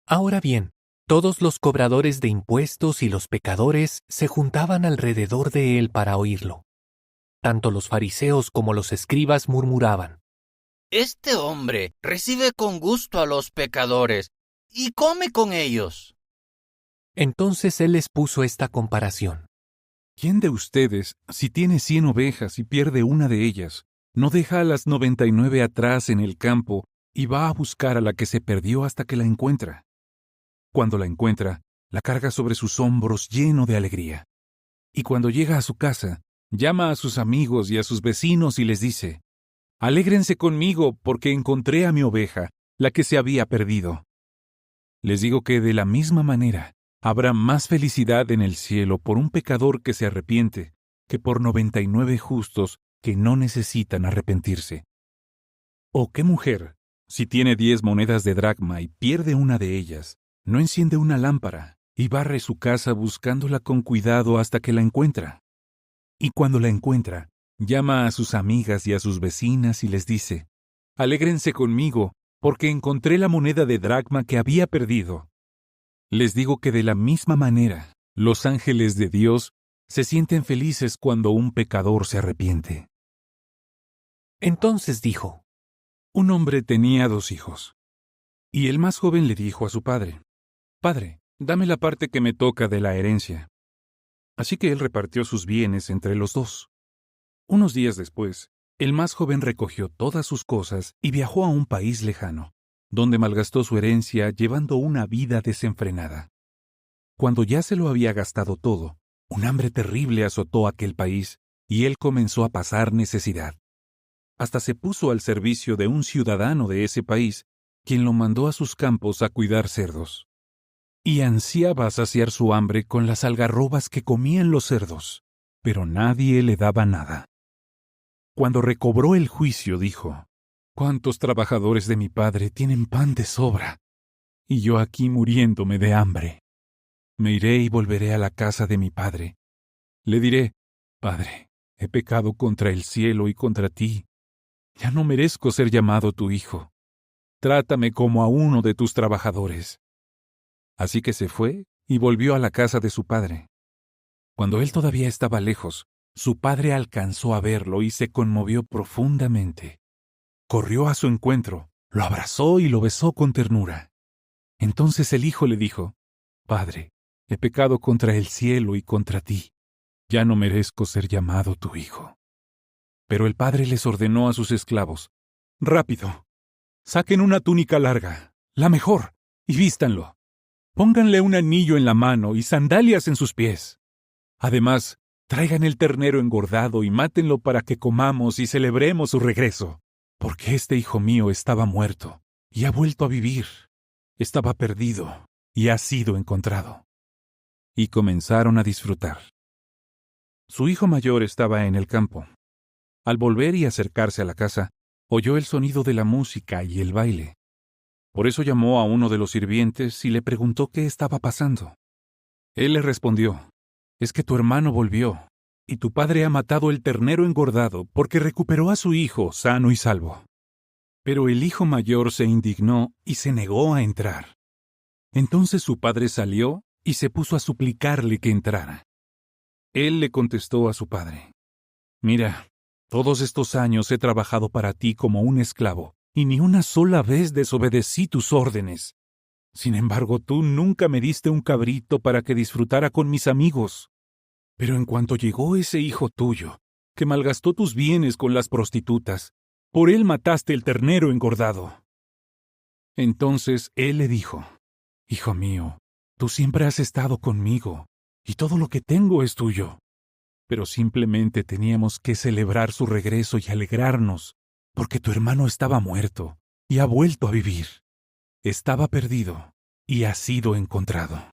Ahora bien, todos los cobradores de impuestos y los pecadores se juntaban alrededor de él para oírlo. Tanto los fariseos como los escribas murmuraban: Este hombre recibe con gusto a los pecadores y come con ellos. Entonces él les puso esta comparación. ¿Quién de ustedes, si tiene 100 ovejas y pierde una de ellas, no deja a las 99 atrás en el campo y va a buscar a la que se perdió hasta que la encuentra? Cuando la encuentra, la carga sobre sus hombros lleno de alegría. Y cuando llega a su casa, llama a sus amigos y a sus vecinos y les dice: «Alégrense conmigo porque encontré a mi oveja, la que se había perdido». Les digo que de la misma manera, habrá más felicidad en el cielo por un pecador que se arrepiente que por 99 justos que no necesitan arrepentirse. ¿O qué mujer, si tiene 10 monedas de dracma y pierde una de ellas, no enciende una lámpara y barre su casa buscándola con cuidado hasta que la encuentra? Y cuando la encuentra, llama a sus amigas y a sus vecinas y les dice: «Alégrense conmigo, porque encontré la moneda de dracma que había perdido». Les digo que de la misma manera, los ángeles de Dios se sienten felices cuando un pecador se arrepiente. Entonces dijo: Un hombre tenía 2 hijos. Y el más joven le dijo a su padre: «Padre, dame la parte que me toca de la herencia». Así que él repartió sus bienes entre los 2. Unos días después, el más joven recogió todas sus cosas y viajó a un país lejano, donde malgastó su herencia llevando una vida desenfrenada. Cuando ya se lo había gastado todo, un hambre terrible azotó aquel país y él comenzó a pasar necesidad. Hasta se puso al servicio de un ciudadano de ese país, quien lo mandó a sus campos a cuidar cerdos. Y ansiaba saciar su hambre con las algarrobas que comían los cerdos, pero nadie le daba nada. Cuando recobró el juicio, dijo: «¿Cuántos trabajadores de mi padre tienen pan de sobra? Y yo aquí muriéndome de hambre. Me iré y volveré a la casa de mi padre. Le diré: Padre, he pecado contra el cielo y contra ti. Ya no merezco ser llamado tu hijo. Trátame como a uno de tus trabajadores». Así que se fue y volvió a la casa de su padre. Cuando él todavía estaba lejos, su padre alcanzó a verlo y se conmovió profundamente. Corrió a su encuentro, lo abrazó y lo besó con ternura. Entonces el hijo le dijo: «Padre, he pecado contra el cielo y contra ti. Ya no merezco ser llamado tu hijo». Pero el padre les ordenó a sus esclavos: «Rápido, saquen una túnica larga, la mejor, y vístanlo. Pónganle un anillo en la mano y sandalias en sus pies. Además, traigan el ternero engordado y mátenlo para que comamos y celebremos su regreso. Porque este hijo mío estaba muerto y ha vuelto a vivir. Estaba perdido y ha sido encontrado». Y comenzaron a disfrutar. Su hijo mayor estaba en el campo. Al volver y acercarse a la casa, oyó el sonido de la música y el baile. Por eso llamó a uno de los sirvientes y le preguntó qué estaba pasando. Él le respondió: «Es que tu hermano volvió, y tu padre ha matado el ternero engordado porque recuperó a su hijo sano y salvo». Pero el hijo mayor se indignó y se negó a entrar. Entonces su padre salió y se puso a suplicarle que entrara. Él le contestó a su padre: «Mira, todos estos años he trabajado para ti como un esclavo, y ni una sola vez desobedecí tus órdenes. Sin embargo, tú nunca me diste un cabrito para que disfrutara con mis amigos. Pero en cuanto llegó ese hijo tuyo, que malgastó tus bienes con las prostitutas, por él mataste el ternero engordado». Entonces él le dijo: «Hijo mío, tú siempre has estado conmigo, y todo lo que tengo es tuyo. Pero simplemente teníamos que celebrar su regreso y alegrarnos, porque tu hermano estaba muerto y ha vuelto a vivir. Estaba perdido y ha sido encontrado.